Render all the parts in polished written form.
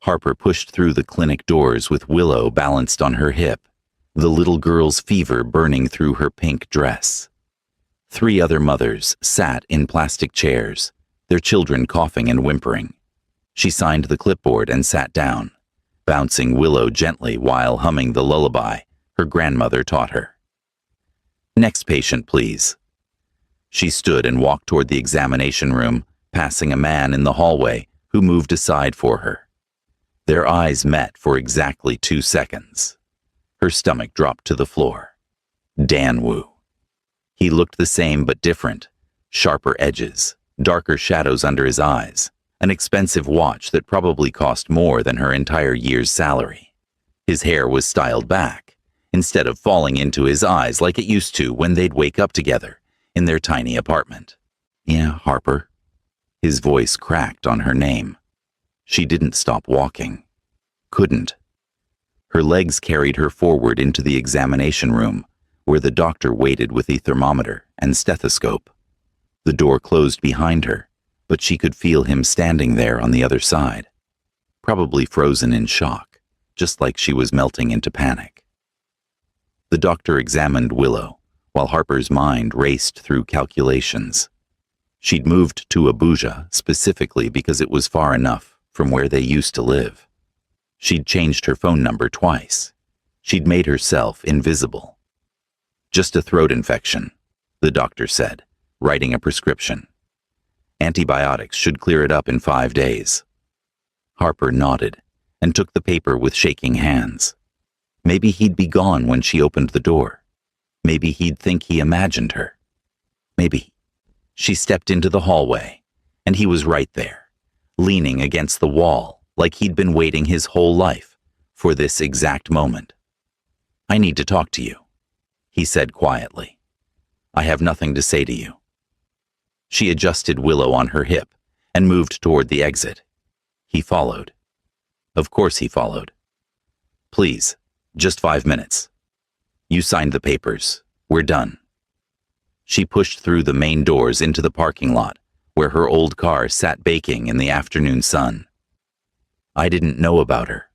Harper pushed through the clinic doors with Willow balanced on her hip, the little girl's fever burning through her pink dress. 3 other mothers sat in plastic chairs, their children coughing and whimpering. She signed the clipboard and sat down, bouncing Willow gently while humming the lullaby her grandmother taught her. "Next patient, please." She stood and walked toward the examination room, passing a man in the hallway who moved aside for her. Their eyes met for exactly 2 seconds. Her stomach dropped to the floor. Dan Wu. He looked the same but different. Sharper edges, darker shadows under his eyes, an expensive watch that probably cost more than her entire year's salary. His hair was styled back, instead of falling into his eyes like it used to when they'd wake up together in their tiny apartment. "Yeah, Harper." His voice cracked on her name. She didn't stop walking. Couldn't. Her legs carried her forward into the examination room, where the doctor waited with the thermometer and stethoscope. The door closed behind her, but she could feel him standing there on the other side, probably frozen in shock, just like she was melting into panic. The doctor examined Willow, while Harper's mind raced through calculations. She'd moved to Abuja specifically because it was far enough from where they used to live. She'd changed her phone number twice. She'd made herself invisible. "Just a throat infection," the doctor said, writing a prescription. "Antibiotics should clear it up in 5 days." Harper nodded and took the paper with shaking hands. Maybe he'd be gone when she opened the door. Maybe he'd think he imagined her. Maybe. She stepped into the hallway, and he was right there, leaning against the wall like he'd been waiting his whole life for this exact moment. "I need to talk to you," he said quietly. "I have nothing to say to you." She adjusted Willow on her hip and moved toward the exit. He followed. Of course he followed. "Please, just 5 minutes. You signed the papers. We're done." She pushed through the main doors into the parking lot, where her old car sat baking in the afternoon sun. "I didn't know about her."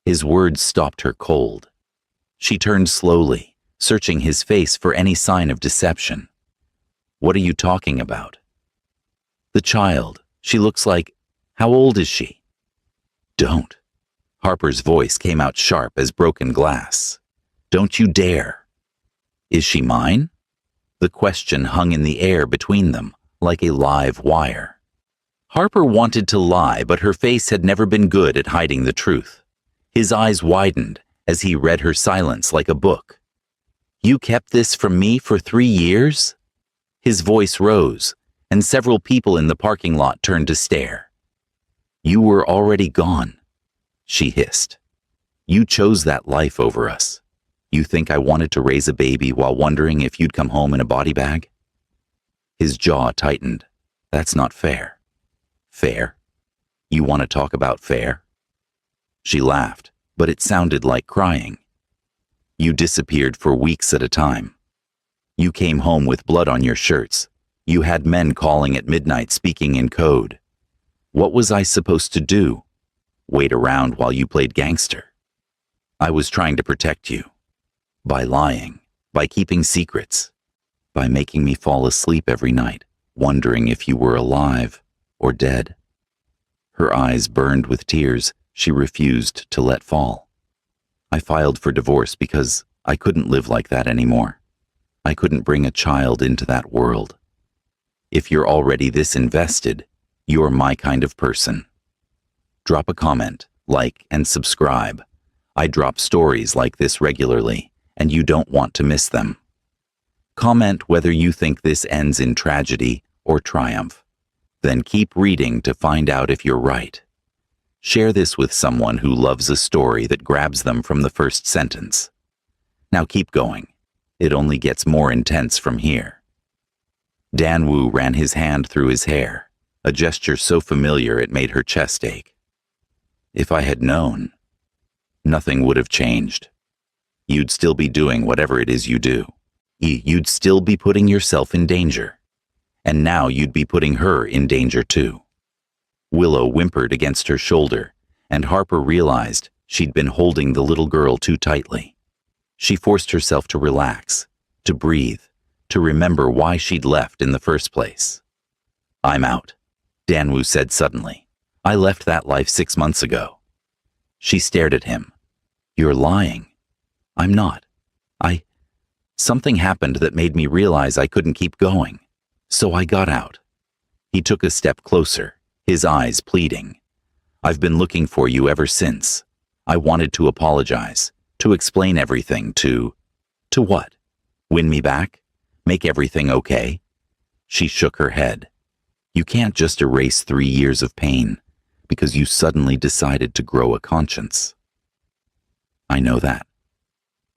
His words stopped her cold. She turned slowly, searching his face for any sign of deception. "What are you talking about?" "The child. She looks like... How old is she?" "Don't." Harper's voice came out sharp as broken glass. "Don't you dare." "Is she mine?" The question hung in the air between them, like a live wire. Harper wanted to lie, but her face had never been good at hiding the truth. His eyes widened as he read her silence like a book. "You kept this from me for 3 years?" His voice rose, and several people in the parking lot turned to stare. "You were already gone," she hissed. "You chose that life over us. You think I wanted to raise a baby while wondering if you'd come home in a body bag?" His jaw tightened. "That's not fair." "Fair? You want to talk about fair?" She laughed, but it sounded like crying. "You disappeared for weeks at a time. You came home with blood on your shirts. You had men calling at midnight speaking in code. What was I supposed to do? Wait around while you played gangster? I was trying to protect you. By lying, by keeping secrets, by making me fall asleep every night, wondering if you were alive or dead." Her eyes burned with tears she refused to let fall. "I filed for divorce because I couldn't live like that anymore. I couldn't bring a child into that world. If you're already this invested, you're my kind of person. Drop a comment, like, and subscribe. I drop stories like this regularly, and you don't want to miss them. Comment whether you think this ends in tragedy or triumph. Then keep reading to find out if you're right. Share this with someone who loves a story that grabs them from the first sentence. Now keep going. It only gets more intense from here." Dan Wu ran his hand through his hair, a gesture so familiar it made her chest ache. "If I had known, nothing would have changed. You'd still be doing whatever it is you do. You'd still be putting yourself in danger. And now you'd be putting her in danger too." Willow whimpered against her shoulder, and Harper realized she'd been holding the little girl too tightly. She forced herself to relax, to breathe, to remember why she'd left in the first place. "I'm out," Danwoo said suddenly. "I left that life 6 months ago." She stared at him. "You're lying." "I'm not. Something happened that made me realize I couldn't keep going. So I got out." He took a step closer, his eyes pleading. "I've been looking for you ever since. I wanted to apologize, to explain everything, to what? Win me back? Make everything okay?" She shook her head. "You can't just erase 3 years of pain because you suddenly decided to grow a conscience." "I know that.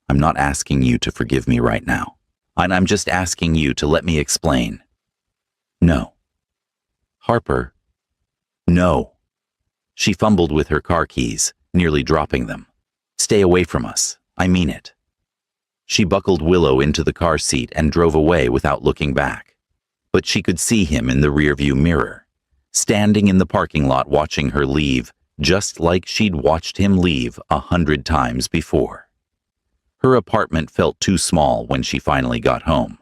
I'm not asking you to forgive me right now. And I'm just asking you to let me explain." "No." "Harper." "No." She fumbled with her car keys, nearly dropping them. "Stay away from us. I mean it." She buckled Willow into the car seat and drove away without looking back. But she could see him in the rearview mirror, standing in the parking lot watching her leave, just like she'd watched him leave 100 times before. Her apartment felt too small when she finally got home.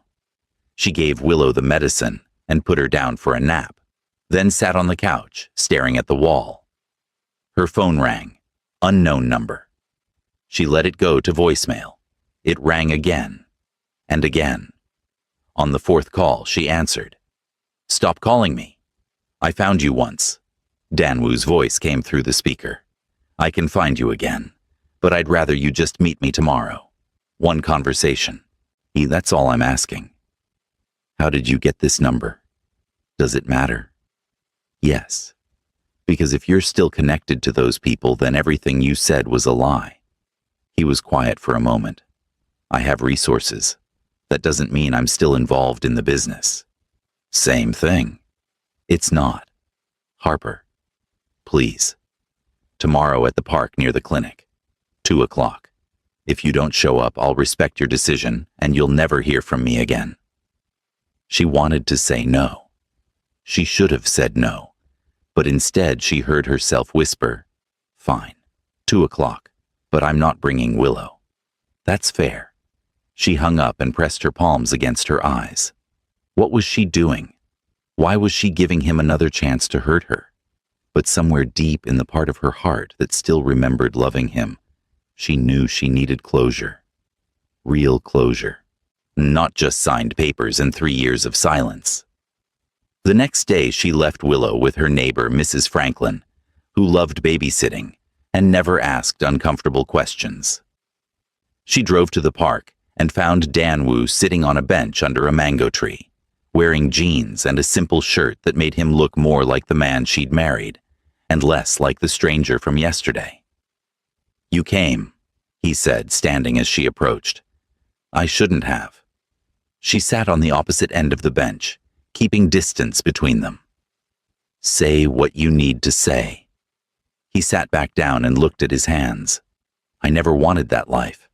She gave Willow the medicine and put her down for a nap, then sat on the couch, staring at the wall. Her phone rang. Unknown number. She let it go to voicemail. It rang again and again. On the 4th call, she answered. "Stop calling me. I found you once." Danwoo's voice came through the speaker. "I can find you again, but I'd rather you just meet me tomorrow. One conversation. That's all I'm asking." "How did you get this number? Does it matter?" "Yes. Because if you're still connected to those people, then everything you said was a lie." He was quiet for a moment. "I have resources. That doesn't mean I'm still involved in the business." "Same thing." "It's not. Harper, please. Tomorrow at the park near the clinic. 2 o'clock. If you don't show up, I'll respect your decision and you'll never hear from me again." She wanted to say no. She should have said no, but instead she heard herself whisper, "Fine, 2 o'clock, but I'm not bringing Willow." "That's fair." She hung up and pressed her palms against her eyes. What was she doing? Why was she giving him another chance to hurt her? But somewhere deep in the part of her heart that still remembered loving him, she knew she needed closure. Real closure. Not just signed papers and 3 years of silence. The next day she left Willow with her neighbor, Mrs. Franklin, who loved babysitting and never asked uncomfortable questions. She drove to the park and found Danwoo sitting on a bench under a mango tree, wearing jeans and a simple shirt that made him look more like the man she'd married and less like the stranger from yesterday. "You came," he said, standing as she approached. "I shouldn't have." She sat on the opposite end of the bench, keeping distance between them. "Say what you need to say." He sat back down and looked at his hands. "I never wanted that life.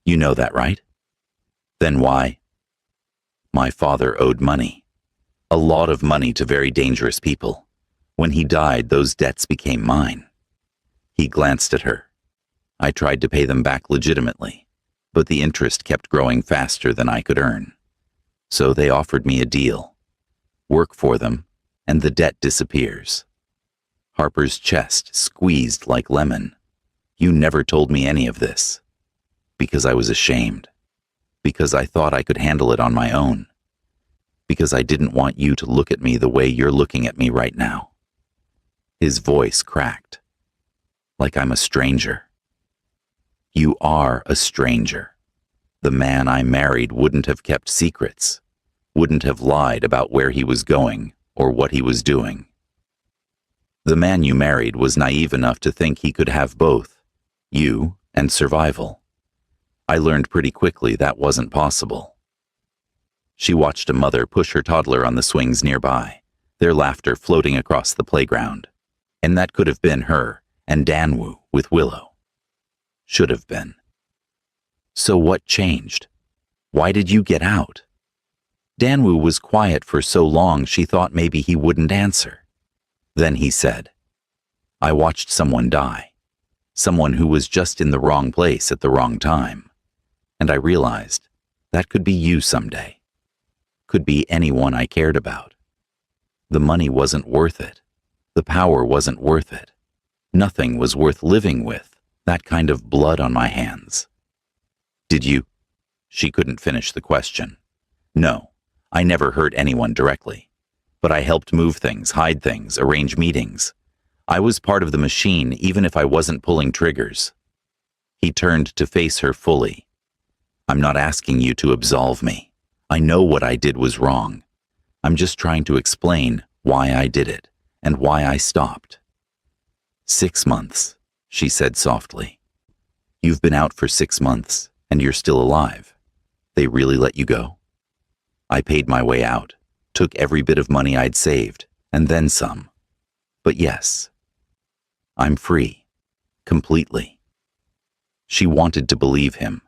You know that, right?" "Then why?" "My father owed money. A lot of money to very dangerous people. When he died, those debts became mine." He glanced at her. "I tried to pay them back legitimately, but the interest kept growing faster than I could earn. So they offered me a deal. Work for them, and the debt disappears." Harper's chest squeezed like lemon. "You never told me any of this." "Because I was ashamed. Because I thought I could handle it on my own. Because I didn't want you to look at me the way you're looking at me right now." His voice cracked. "Like I'm a stranger." "You are a stranger. The man I married wouldn't have kept secrets, wouldn't have lied about where he was going or what he was doing. The man you married was naive enough to think he could have both, you and survival. I learned pretty quickly that wasn't possible." She watched a mother push her toddler on the swings nearby, their laughter floating across the playground. And that could have been her and Danwoo with Willow. Should have been. "So what changed? Why did you get out?" Danwoo was quiet for so long she thought maybe he wouldn't answer. Then he said, I watched someone die. Someone who was just in the wrong place at the wrong time. And I realized that could be you someday. Could be anyone I cared about. The money wasn't worth it. The power wasn't worth it. Nothing was worth living with that kind of blood on my hands. Did you? She couldn't finish the question. No, I never hurt anyone directly. But I helped move things, hide things, arrange meetings. I was part of the machine even if I wasn't pulling triggers. He turned to face her fully. I'm not asking you to absolve me. I know what I did was wrong. I'm just trying to explain why I did it and why I stopped. 6 months, she said softly. You've been out for 6 months and you're still alive. They really let you go? I paid my way out, took every bit of money I'd saved, and then some. But yes, I'm free, completely. She wanted to believe him.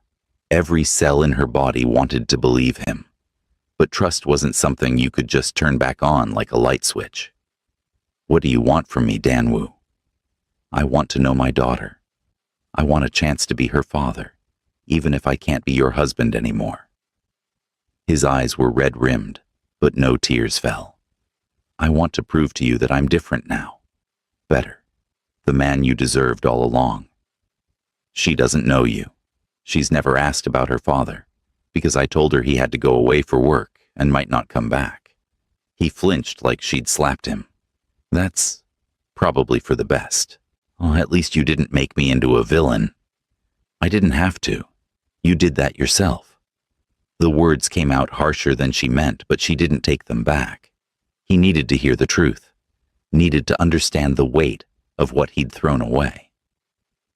Every cell in her body wanted to believe him. But trust wasn't something you could just turn back on like a light switch. What do you want from me, Danwoo? I want to know my daughter. I want a chance to be her father, even if I can't be your husband anymore. His eyes were red-rimmed, but no tears fell. I want to prove to you that I'm different now. Better. The man you deserved all along. She doesn't know you. She's never asked about her father, because I told her he had to go away for work and might not come back. He flinched like she'd slapped him. That's probably for the best. Oh, at least you didn't make me into a villain. I didn't have to. You did that yourself. The words came out harsher than she meant, but she didn't take them back. He needed to hear the truth, needed to understand the weight of what he'd thrown away.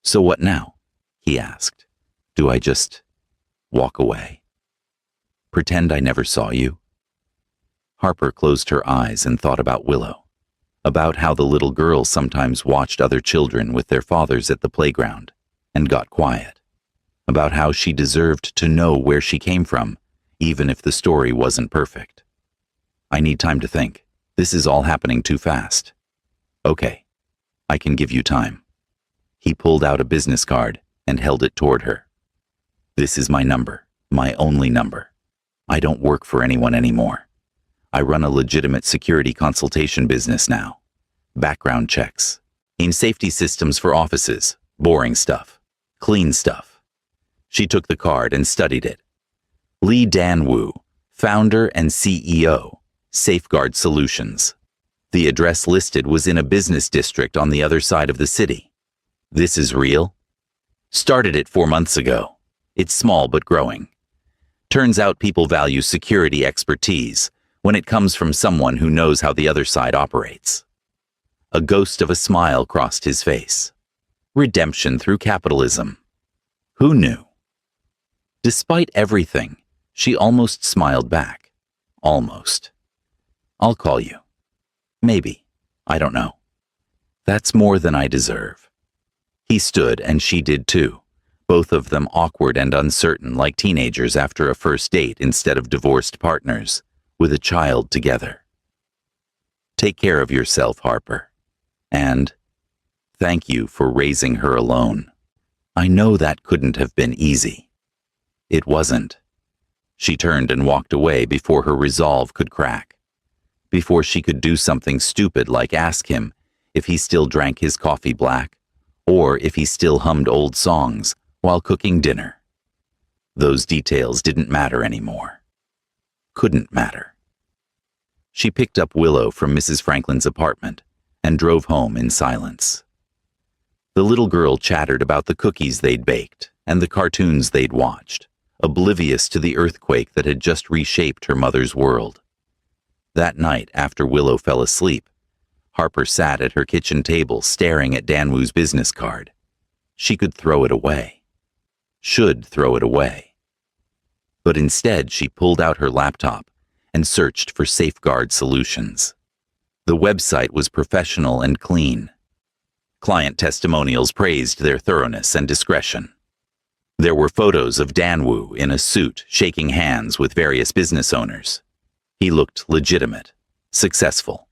So what now? He asked. Do I just walk away? Pretend I never saw you? Harper closed her eyes and thought about Willow, about how the little girl sometimes watched other children with their fathers at the playground and got quiet, about how she deserved to know where she came from, even if the story wasn't perfect. I need time to think. This is all happening too fast. Okay, I can give you time. He pulled out a business card and held it toward her. This is my number, my only number. I don't work for anyone anymore. I run a legitimate security consultation business now. Background checks. In safety systems for offices. Boring stuff. Clean stuff. She took the card and studied it. Lee Danwoo, founder and CEO, Safeguard Solutions. The address listed was in a business district on the other side of the city. This is real? Started it 4 months ago. It's small but growing. Turns out people value security expertise when it comes from someone who knows how the other side operates. A ghost of a smile crossed his face. Redemption through capitalism. Who knew? Despite everything, she almost smiled back. Almost. I'll call you. Maybe. I don't know. That's more than I deserve. He stood and she did too, both of them awkward and uncertain like teenagers after a first date instead of divorced partners, with a child together. Take care of yourself, Harper. And thank you for raising her alone. I know that couldn't have been easy. It wasn't. She turned and walked away before her resolve could crack, before she could do something stupid like ask him if he still drank his coffee black, or if he still hummed old songs while cooking dinner. Those details didn't matter anymore. Couldn't matter. She picked up Willow from Mrs. Franklin's apartment and drove home in silence. The little girl chattered about the cookies they'd baked and the cartoons they'd watched, oblivious to the earthquake that had just reshaped her mother's world. That night, after Willow fell asleep, Harper sat at her kitchen table staring at Danwoo's business card. She could throw it away. Should throw it away. But instead, she pulled out her laptop and searched for Safeguard Solutions. The website was professional and clean. Client testimonials praised their thoroughness and discretion. There were photos of Danwoo in a suit shaking hands with various business owners. He looked legitimate, successful.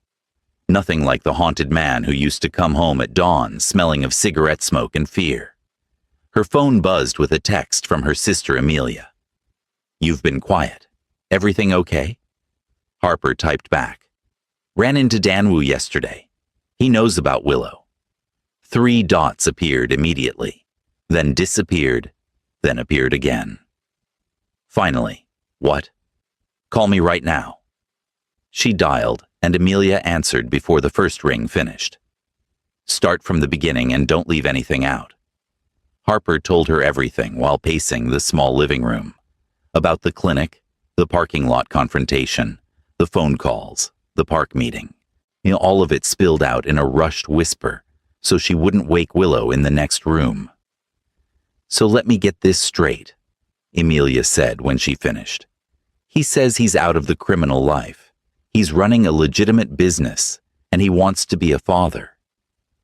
Nothing like the haunted man who used to come home at dawn smelling of cigarette smoke and fear. Her phone buzzed with a text from her sister Amelia. "You've been quiet. Everything okay?" Harper typed back. "Ran into Danwoo yesterday. He knows about Willow." 3 dots appeared immediately, then disappeared, then appeared again. Finally, "What?" "Call me right now." She dialed, and Amelia answered before the first ring finished. "Start from the beginning and don't leave anything out." Harper told her everything while pacing the small living room. About the clinic, the parking lot confrontation, the phone calls, the park meeting. All of it spilled out in a rushed whisper so she wouldn't wake Willow in the next room. "So let me get this straight," Amelia said when she finished. "He says he's out of the criminal life. He's running a legitimate business, and he wants to be a father.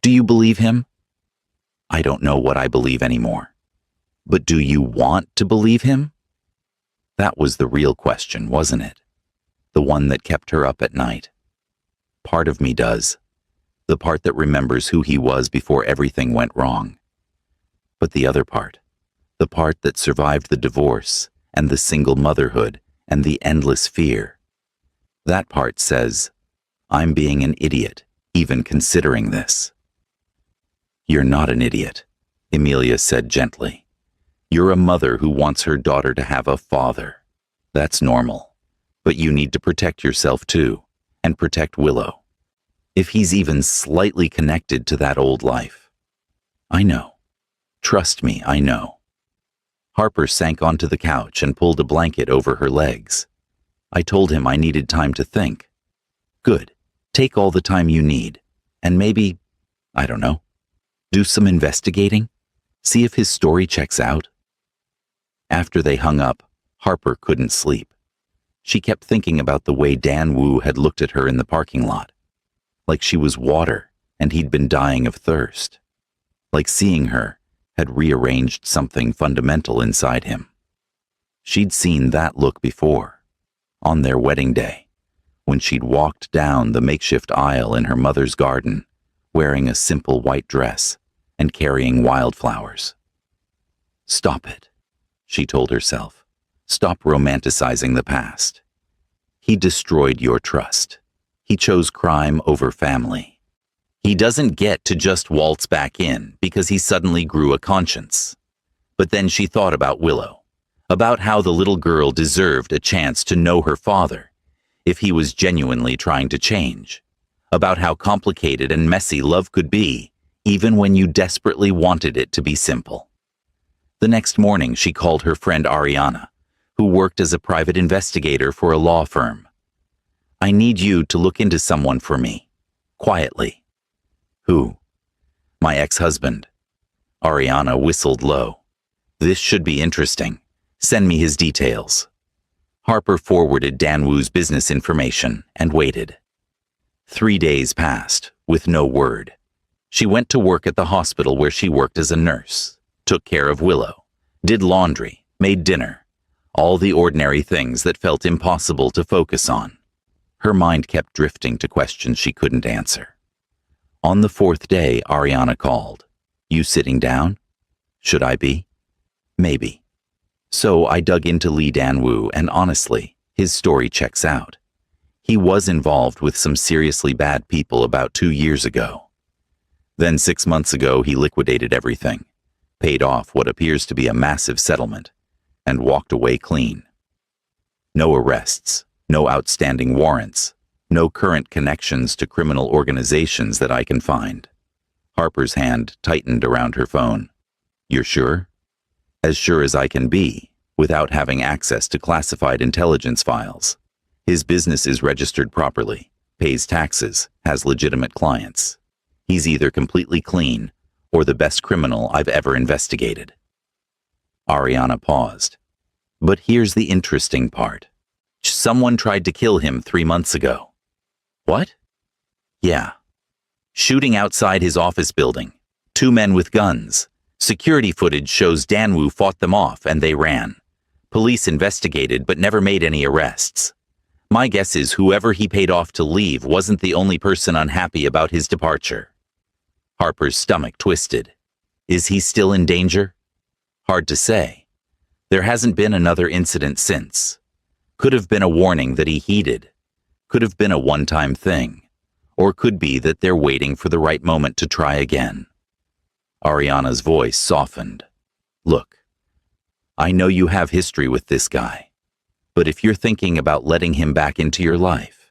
Do you believe him?" "I don't know what I believe anymore. But do you want to believe him?" That was the real question, wasn't it? The one that kept her up at night. Part of me does. The part that remembers who he was before everything went wrong. But the other part, the part that survived the divorce and the single motherhood and the endless fear, that part says, "I'm being an idiot, even considering this." "You're not an idiot," Amelia said gently. "You're a mother who wants her daughter to have a father. That's normal. But you need to protect yourself too, and protect Willow. If he's even slightly connected to that old life." "I know. Trust me, I know." Harper sank onto the couch and pulled a blanket over her legs. "I told him I needed time to think." "Good. Take all the time you need. And maybe, I don't know, do some investigating? See if his story checks out." After they hung up, Harper couldn't sleep. She kept thinking about the way Danwoo had looked at her in the parking lot. Like she was water and he'd been dying of thirst. Like seeing her had rearranged something fundamental inside him. She'd seen that look before, on their wedding day, when she'd walked down the makeshift aisle in her mother's garden, wearing a simple white dress and carrying wildflowers. "Stop it," she told herself. "Stop romanticizing the past. He destroyed your trust. He chose crime over family. He doesn't get to just waltz back in because he suddenly grew a conscience." But then she thought about Willow, about how the little girl deserved a chance to know her father if he was genuinely trying to change, about how complicated and messy love could be, even when you desperately wanted it to be simple. The next morning, she called her friend Ariana, who worked as a private investigator for a law firm. "I need you to look into someone for me, quietly." "Who?" "My ex-husband." Ariana whistled low. "This should be interesting. Send me his details." Harper forwarded Danwoo's business information and waited. 3 days passed, with no word. She went to work at the hospital where she worked as a nurse, took care of Willow, did laundry, made dinner, all the ordinary things that felt impossible to focus on. Her mind kept drifting to questions she couldn't answer. On the 4th day, Ariana called. "You sitting down?" "Should I be?" "Maybe." So I dug into Lee Danwoo, and honestly, his story checks out. He was involved with some seriously bad people about 2 years ago. Then 6 months ago, he liquidated everything, paid off what appears to be a massive settlement, and walked away clean. No arrests, no outstanding warrants, no current connections to criminal organizations that I can find. Harper's hand tightened around her phone. "You're sure?" "As sure as I can be, without having access to classified intelligence files. His business is registered properly, pays taxes, has legitimate clients. He's either completely clean or the best criminal I've ever investigated." Ariana paused. "But here's the interesting part. Someone tried to kill him 3 months ago." "What?" "Yeah. Shooting outside his office building. 2 men with guns. Security footage shows Danwoo fought them off and they ran. Police investigated but never made any arrests. My guess is whoever he paid off to leave wasn't the only person unhappy about his departure. Harper's stomach twisted. Is he still in danger? Hard to say. There hasn't been another incident since. Could have been a warning that he heeded. Could have been a one-time thing. Or could be that they're waiting for the right moment to try again. Ariana's voice softened. Look, I know you have history with this guy, but if you're thinking about letting him back into your life,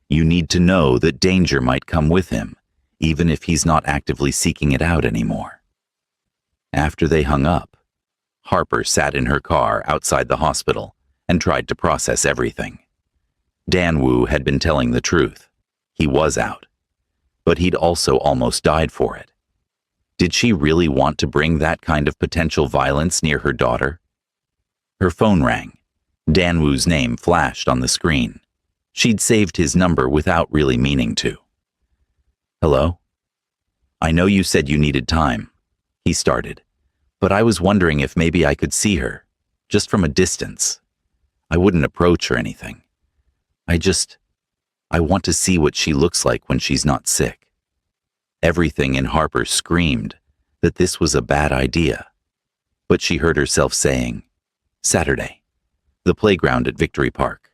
you need to know that danger might come with him, even if he's not actively seeking it out anymore. After they hung up, Harper sat in her car outside the hospital and tried to process everything. Dan Wu had been telling the truth. He was out, but he'd also almost died for it. Did she really want to bring that kind of potential violence near her daughter? Her phone rang. Dan Wu's name flashed on the screen. She'd saved his number without really meaning to. Hello? I know you said you needed time, he started, but I was wondering if maybe I could see her, just from a distance. I wouldn't approach or anything. I want to see what she looks like when she's not sick. Everything in Harper screamed that this was a bad idea, but she heard herself saying, Saturday, the playground at Victory Park.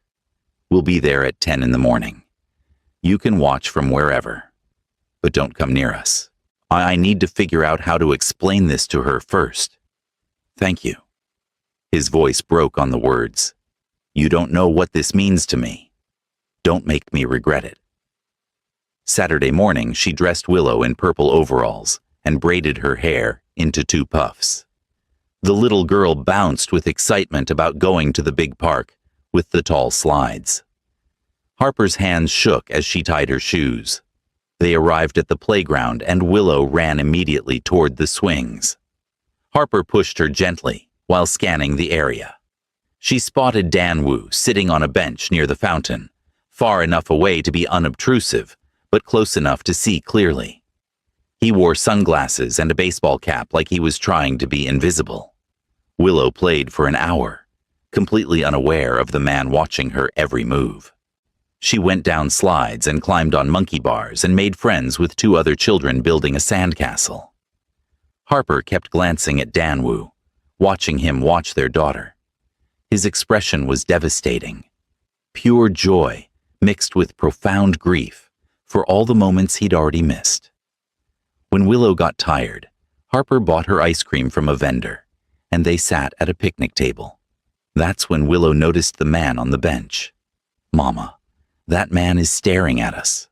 We'll be there at 10 in the morning. You can watch from wherever, but don't come near us. I need to figure out how to explain this to her first. Thank you. His voice broke on the words. You don't know what this means to me. Don't make me regret it. Saturday morning, she dressed Willow in purple overalls and braided her hair into 2 puffs. The little girl bounced with excitement about going to the big park with the tall slides. Harper's hands shook as she tied her shoes. They arrived at the playground and Willow ran immediately toward the swings. Harper pushed her gently while scanning the area. She spotted Dan Wu sitting on a bench near the fountain, far enough away to be unobtrusive, but close enough to see clearly. He wore sunglasses and a baseball cap like he was trying to be invisible. Willow played for an hour, completely unaware of the man watching her every move. She went down slides and climbed on monkey bars and made friends with 2 other children building a sandcastle. Harper kept glancing at Dan Wu, watching him watch their daughter. His expression was devastating. Pure joy mixed with profound grief for all the moments he'd already missed. When Willow got tired, Harper bought her ice cream from a vendor, and they sat at a picnic table. That's when Willow noticed the man on the bench. Mama, that man is staring at us.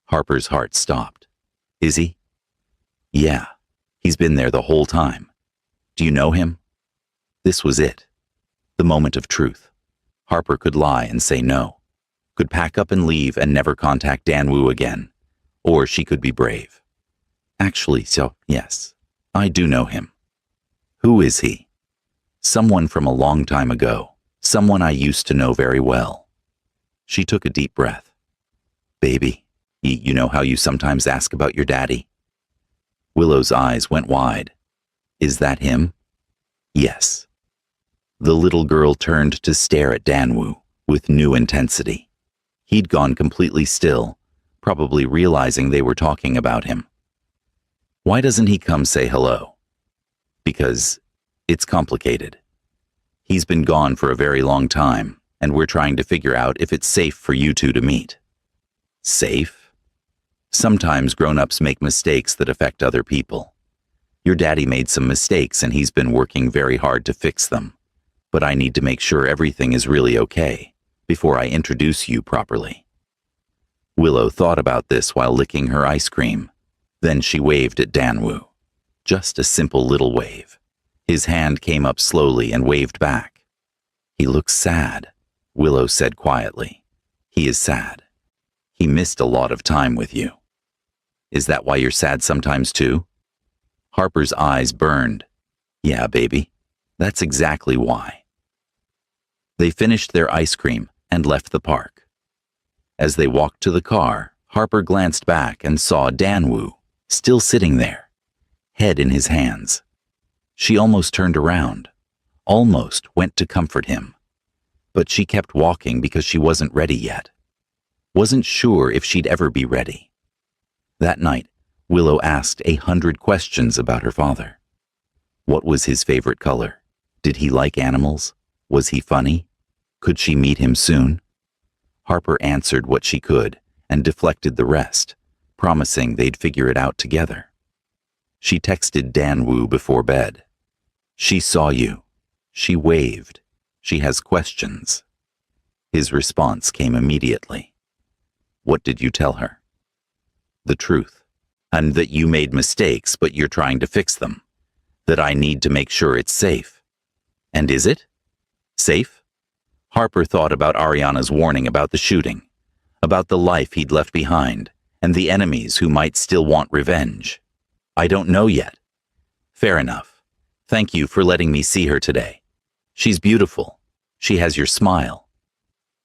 Harper's heart stopped. Is he? Yeah, he's been there the whole time. Do you know him? This was it. The moment of truth. Harper could lie and say no, could pack up and leave and never contact Dan Wu again, or she could be brave. Actually, so, yes, I do know him. Who is he? Someone from a long time ago, someone I used to know very well. She took a deep breath. Baby, you know how you sometimes ask about your daddy? Willow's eyes went wide. Is that him? Yes. The little girl turned to stare at Dan Wu with new intensity. He'd gone completely still, probably realizing they were talking about him. Why doesn't he come say hello? Because it's complicated. He's been gone for a very long time, and we're trying to figure out if it's safe for you 2 to meet. Safe? Sometimes grown-ups make mistakes that affect other people. Your daddy made some mistakes and he's been working very hard to fix them. But I need to make sure everything is really okay before I introduce you properly. Willow thought about this while licking her ice cream. Then she waved at Dan Wu. Just a simple little wave. His hand came up slowly and waved back. He looks sad, Willow said quietly. He is sad. He missed a lot of time with you. Is that why you're sad sometimes too? Harper's eyes burned. Yeah, baby. That's exactly why. They finished their ice cream and left the park. As they walked to the car, Harper glanced back and saw Dan Wu still sitting there, head in his hands. She almost turned around, almost went to comfort him. But she kept walking because she wasn't ready yet. Wasn't sure if she'd ever be ready. That night, Willow asked 100 questions about her father. What was his favorite color? Did he like animals? Was he funny? Could she meet him soon? Harper answered what she could and deflected the rest, promising they'd figure it out together. She texted Danwoo before bed. She saw you. She waved. She has questions. His response came immediately. What did you tell her? The truth, and that you made mistakes, but you're trying to fix them. That I need to make sure it's safe. And is it? Safe? Harper thought about Ariana's warning about the shooting, about the life he'd left behind, and the enemies who might still want revenge. I don't know yet. Fair enough. Thank you for letting me see her today. She's beautiful. She has your smile.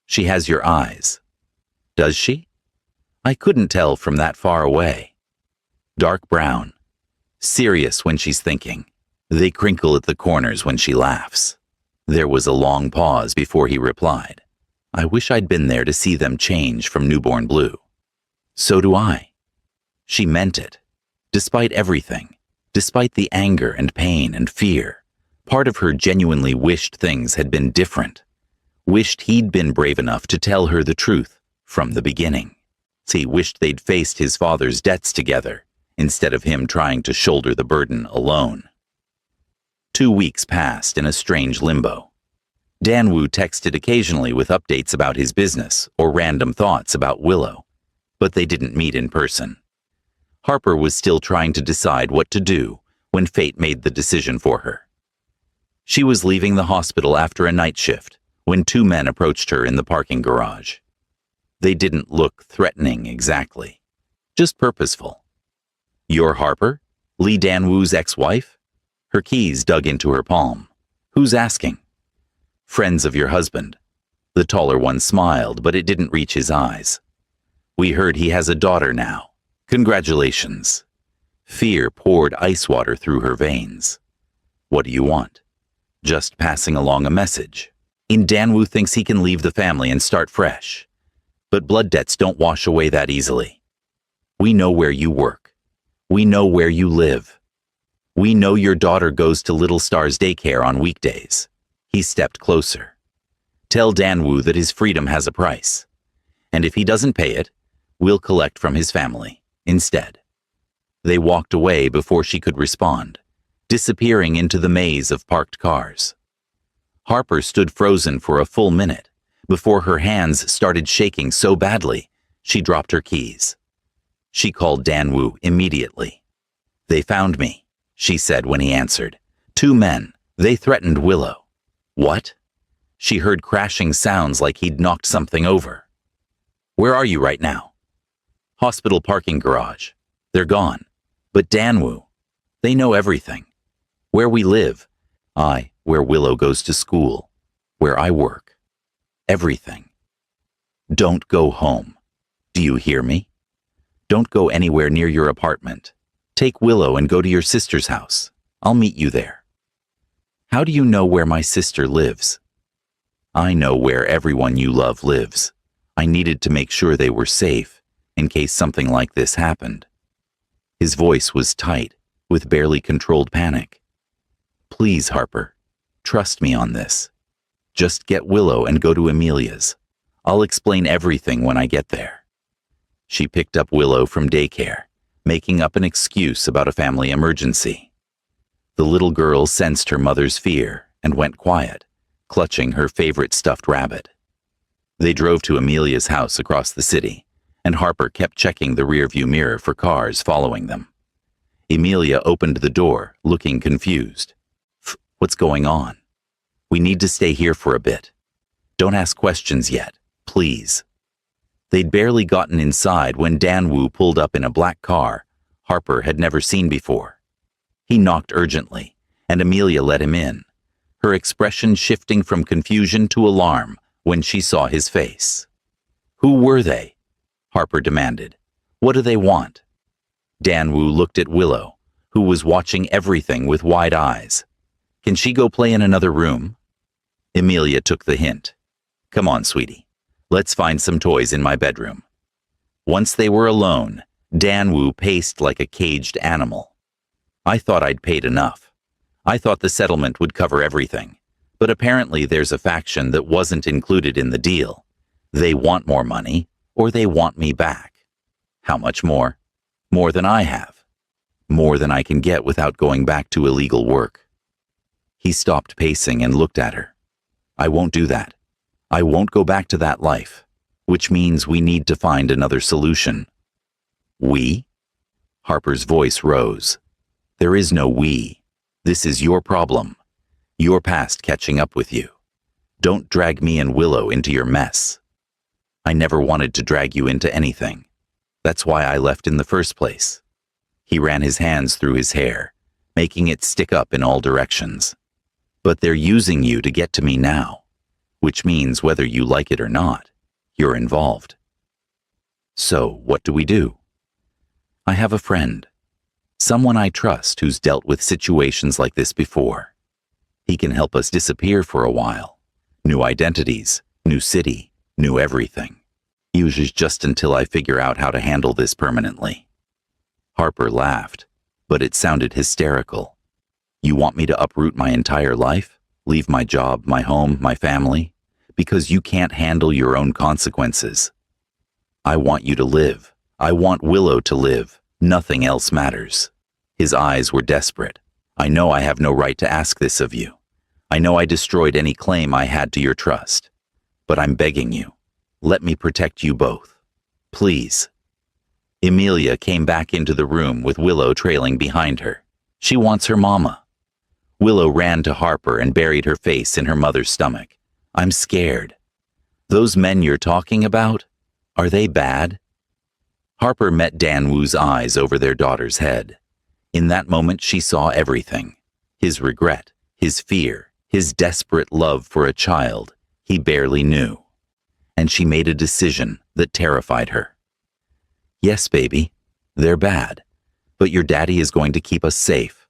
She has your eyes. Does she? I couldn't tell from that far away. Dark brown. Serious when she's thinking. They crinkle at the corners when she laughs. There was a long pause before he replied. I wish I'd been there to see them change from newborn blue. So do I. She meant it. Despite everything, despite the anger and pain and fear, part of her genuinely wished things had been different. Wished he'd been brave enough to tell her the truth from the beginning. He wished they'd faced his father's debts together, instead of him trying to shoulder the burden alone. 2 weeks passed in a strange limbo. Danwoo texted occasionally with updates about his business or random thoughts about Willow, but they didn't meet in person. Harper was still trying to decide what to do when fate made the decision for her. She was leaving the hospital after a night shift when 2 men approached her in the parking garage. They didn't look threatening exactly, just purposeful. You're Harper? Lee Danwoo's ex-wife? Her keys dug into her palm. Who's asking? Friends of your husband. The taller one smiled, but it didn't reach his eyes. We heard he has a daughter now. Congratulations. Fear poured ice water through her veins. What do you want? Just passing along a message. Danwoo thinks he can leave the family and start fresh. But blood debts don't wash away that easily. We know where you work. We know where you live. We know your daughter goes to Little Stars daycare on weekdays. He stepped closer. Tell Danwoo that his freedom has a price. And if he doesn't pay it, we'll collect from his family instead. They walked away before she could respond, disappearing into the maze of parked cars. Harper stood frozen for a full minute before her hands started shaking so badly she dropped her keys. She called Danwoo immediately. They found me, she said when he answered. 2 men. They threatened Willow. What? She heard crashing sounds like he'd knocked something over. Where are you right now? Hospital parking garage. They're gone. But Danwoo, they know everything. Where we live. Where Willow goes to school. Where I work. Everything. Don't go home. Do you hear me? Don't go anywhere near your apartment. Take Willow and go to your sister's house. I'll meet you there. How do you know where my sister lives? I know where everyone you love lives. I needed to make sure they were safe in case something like this happened. His voice was tight, with barely controlled panic. Please, Harper, trust me on this. Just get Willow and go to Amelia's. I'll explain everything when I get there. She picked up Willow from daycare, making up an excuse about a family emergency. The little girl sensed her mother's fear and went quiet, clutching her favorite stuffed rabbit. They drove to Amelia's house across the city, and Harper kept checking the rearview mirror for cars following them. Amelia opened the door, looking confused. What's going on? We need to stay here for a bit. Don't ask questions yet, please. They'd barely gotten inside when Danwoo pulled up in a black car Harper had never seen before. He knocked urgently, and Amelia let him in, her expression shifting from confusion to alarm when she saw his face. Who were they? Harper demanded. What do they want? Danwoo looked at Willow, who was watching everything with wide eyes. Can she go play in another room? Amelia took the hint. Come on, sweetie. Let's find some toys in my bedroom. Once they were alone, Danwoo paced like a caged animal. I thought I'd paid enough. I thought the settlement would cover everything. But apparently there's a faction that wasn't included in the deal. They want more money, or they want me back. How much more? More than I have. More than I can get without going back to illegal work. He stopped pacing and looked at her. I won't do that. I won't go back to that life, which means we need to find another solution. We? Harper's voice rose. There is no we. This is your problem. Your past catching up with you. Don't drag me and Willow into your mess. I never wanted to drag you into anything. That's why I left in the first place. He ran his hands through his hair, making it stick up in all directions. But they're using you to get to me now, which means whether you like it or not, you're involved. So what do we do? I have a friend, someone I trust who's dealt with situations like this before. He can help us disappear for a while. New identities, new city, new everything. Usually just until I figure out how to handle this permanently. Harper laughed, but it sounded hysterical. You want me to uproot my entire life? Leave my job, my home, my family? Because you can't handle your own consequences. I want you to live. I want Willow to live. Nothing else matters. His eyes were desperate. I know I have no right to ask this of you. I know I destroyed any claim I had to your trust. But I'm begging you, let me protect you both. Please. Emilia came back into the room with Willow trailing behind her. She wants her mama. Willow ran to Harper and buried her face in her mother's stomach. I'm scared. Those men you're talking about, are they bad? Harper met Danwoo's eyes over their daughter's head. In that moment she saw everything. His regret, his fear, his desperate love for a child he barely knew. And she made a decision that terrified her. Yes, baby, they're bad, but your daddy is going to keep us safe.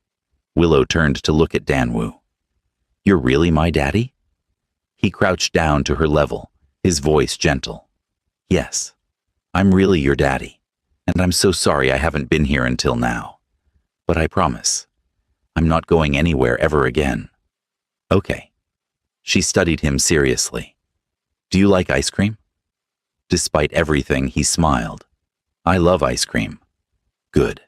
Willow turned to look at Danwoo. You're really my daddy? He crouched down to her level, his voice gentle. Yes, I'm really your daddy, and I'm so sorry I haven't been here until now. But I promise, I'm not going anywhere ever again. Okay. She studied him seriously. Do you like ice cream? Despite everything, he smiled. I love ice cream. Good.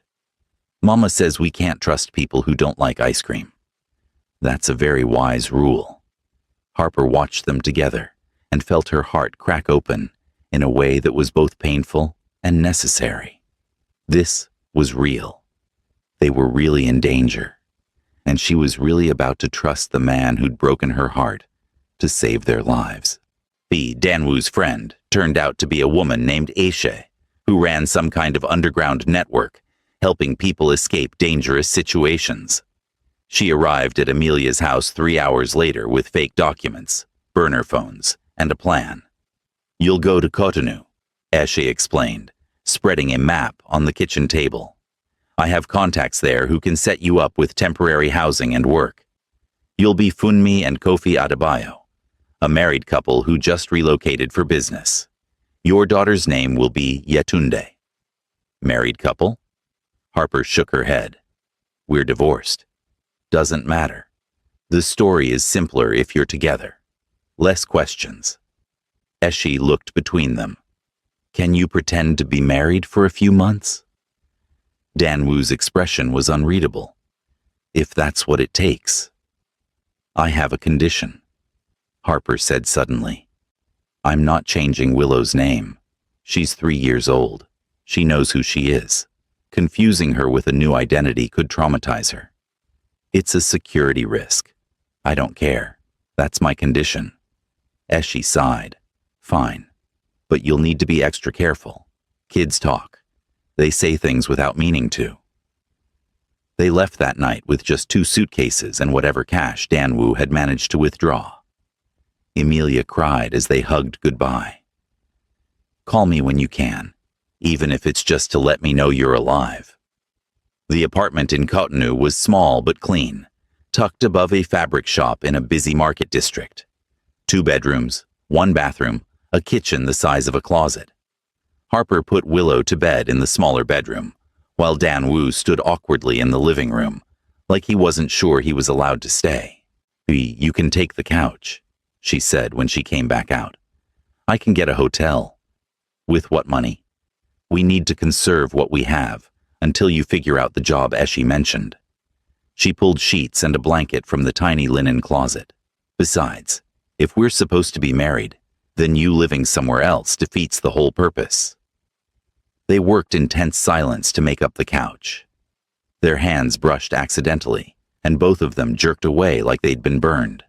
Mama says we can't trust people who don't like ice cream. That's a very wise rule. Harper watched them together and felt her heart crack open in a way that was both painful and necessary. This was real. They were really in danger, and she was really about to trust the man who'd broken her heart to save their lives. Danwoo's friend turned out to be a woman named Aisha, who ran some kind of underground network, helping people escape dangerous situations. She arrived at Emilia's house 3 hours later with fake documents, burner phones, and a plan. You'll go to Cotonou, Aisha explained, spreading a map on the kitchen table. I have contacts there who can set you up with temporary housing and work. You'll be Funmi and Kofi Adebayo, a married couple who just relocated for business. Your daughter's name will be Yetunde. Married couple? Harper shook her head. We're divorced. Doesn't matter. The story is simpler if you're together. Less questions. Eshi looked between them. Can you pretend to be married for a few months? Danwoo's expression was unreadable. If that's what it takes. I have a condition, Harper said suddenly. I'm not changing Willow's name. She's 3 years old. She knows who she is. Confusing her with a new identity could traumatize her. It's a security risk. I don't care. That's my condition. Eshi sighed. Fine. But you'll need to be extra careful. Kids talk. They say things without meaning to. They left that night with just 2 suitcases and whatever cash Danwoo had managed to withdraw. Emilia cried as they hugged goodbye. Call me when you can, even if it's just to let me know you're alive. The apartment in Cotonou was small but clean, tucked above a fabric shop in a busy market district. 2 bedrooms, one bathroom, a kitchen the size of a closet. Harper put Willow to bed in the smaller bedroom, while Dan Wu stood awkwardly in the living room, like he wasn't sure he was allowed to stay. "You can take the couch," she said when she came back out. "I can get a hotel." "With what money?" "We need to conserve what we have until you figure out the job Eshe mentioned." She pulled sheets and a blanket from the tiny linen closet. "Besides, if we're supposed to be married, then you living somewhere else defeats the whole purpose." They worked in tense silence to make up the couch. Their hands brushed accidentally, and both of them jerked away like they'd been burned.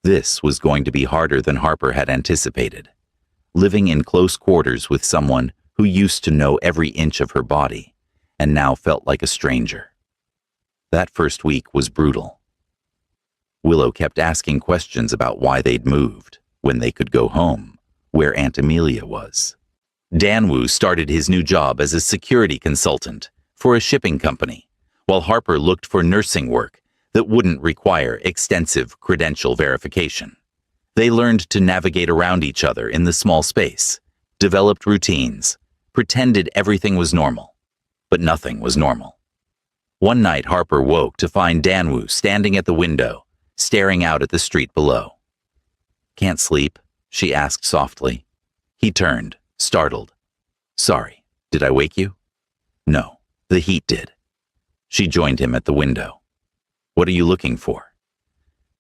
This was going to be harder than Harper had anticipated. Living in close quarters with someone who used to know every inch of her body, and now felt like a stranger. That first week was brutal. Willow kept asking questions about why they'd moved, when they could go home, where Aunt Amelia was. Dan Wu started his new job as a security consultant for a shipping company, while Harper looked for nursing work that wouldn't require extensive credential verification. They learned to navigate around each other in the small space, developed routines, pretended everything was normal, but nothing was normal. One night Harper woke to find Dan Wu standing at the window, staring out at the street below. "Can't sleep?" she asked softly. He turned, startled. "Sorry, did I wake you?" "No, the heat did." She joined him at the window. "What are you looking for?"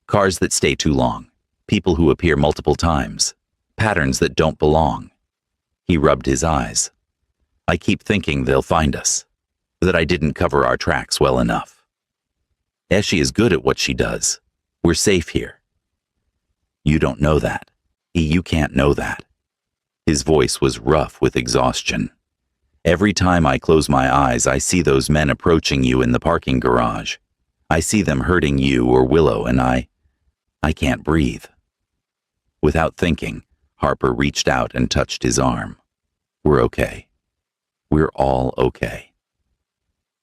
"Cars that stay too long, people who appear multiple times, patterns that don't belong." He rubbed his eyes. "I keep thinking they'll find us, that I didn't cover our tracks well enough. Eshe is good at what she does. We're safe here." "You don't know that. You can't know that." His voice was rough with exhaustion. "Every time I close my eyes, I see those men approaching you in the parking garage. I see them hurting you or Willow, and I can't breathe." Without thinking, Harper reached out and touched his arm. "We're okay. We're all okay."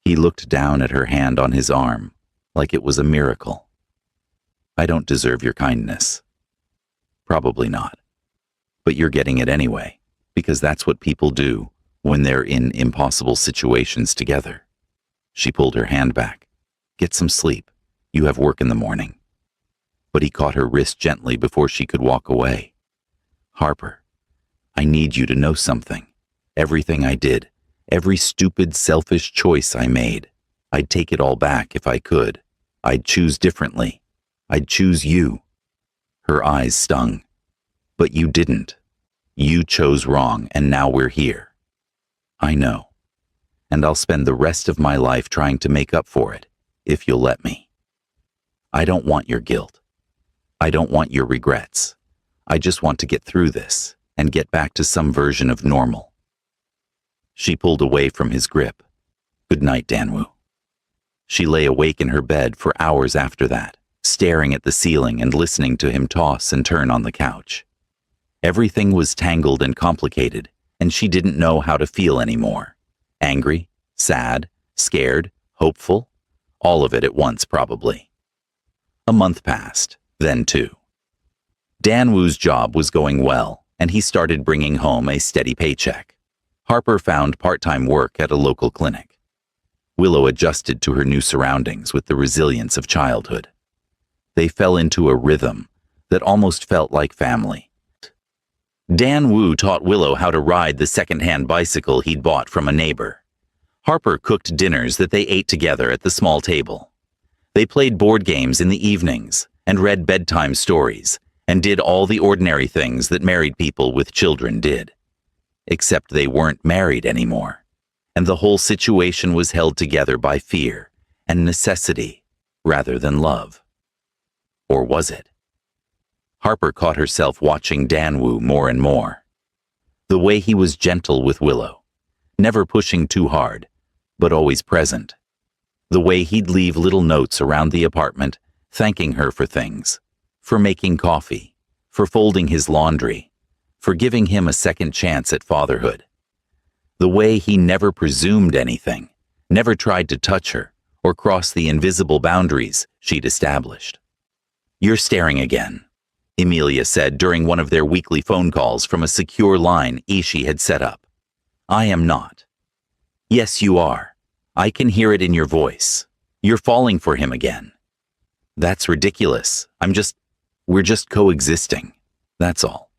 He looked down at her hand on his arm, like it was a miracle. "I don't deserve your kindness." "Probably not. But you're getting it anyway, because that's what people do when they're in impossible situations together." She pulled her hand back. "Get some sleep. You have work in the morning." But he caught her wrist gently before she could walk away. "Harper, I need you to know something. Everything I did, every stupid, selfish choice I made, I'd take it all back if I could. I'd choose differently. I'd choose you." Her eyes stung. "But you didn't. You chose wrong, and now we're here." "I know. And I'll spend the rest of my life trying to make up for it, if you'll let me. I don't want your guilt. I don't want your regrets. I just want to get through this and get back to some version of normal." She pulled away from his grip. "Good night, Danwu." She lay awake in her bed for hours after that, staring at the ceiling and listening to him toss and turn on the couch. Everything was tangled and complicated, and she didn't know how to feel anymore. Angry, sad, scared, hopeful, all of it at once probably. A month passed, then two. Dan Wu's job was going well, and he started bringing home a steady paycheck. Harper found part-time work at a local clinic. Willow adjusted to her new surroundings with the resilience of childhood. They fell into a rhythm that almost felt like family. Dan Wu taught Willow how to ride the second-hand bicycle he'd bought from a neighbor. Harper cooked dinners that they ate together at the small table. They played board games in the evenings and read bedtime stories and did all the ordinary things that married people with children did. Except they weren't married anymore, and the whole situation was held together by fear and necessity rather than love. Or was it? Harper caught herself watching Dan Wu more and more. The way he was gentle with Willow, never pushing too hard, but always present. The way he'd leave little notes around the apartment, thanking her for things, for making coffee, for folding his laundry, for giving him a second chance at fatherhood. The way he never presumed anything, never tried to touch her or cross the invisible boundaries she'd established. "You're staring again." Emilia said during one of their weekly phone calls from a secure line Ishi had set up. I am not. Yes, you are. I can hear it in your voice. You're falling for him again. That's ridiculous. We're just coexisting. That's all.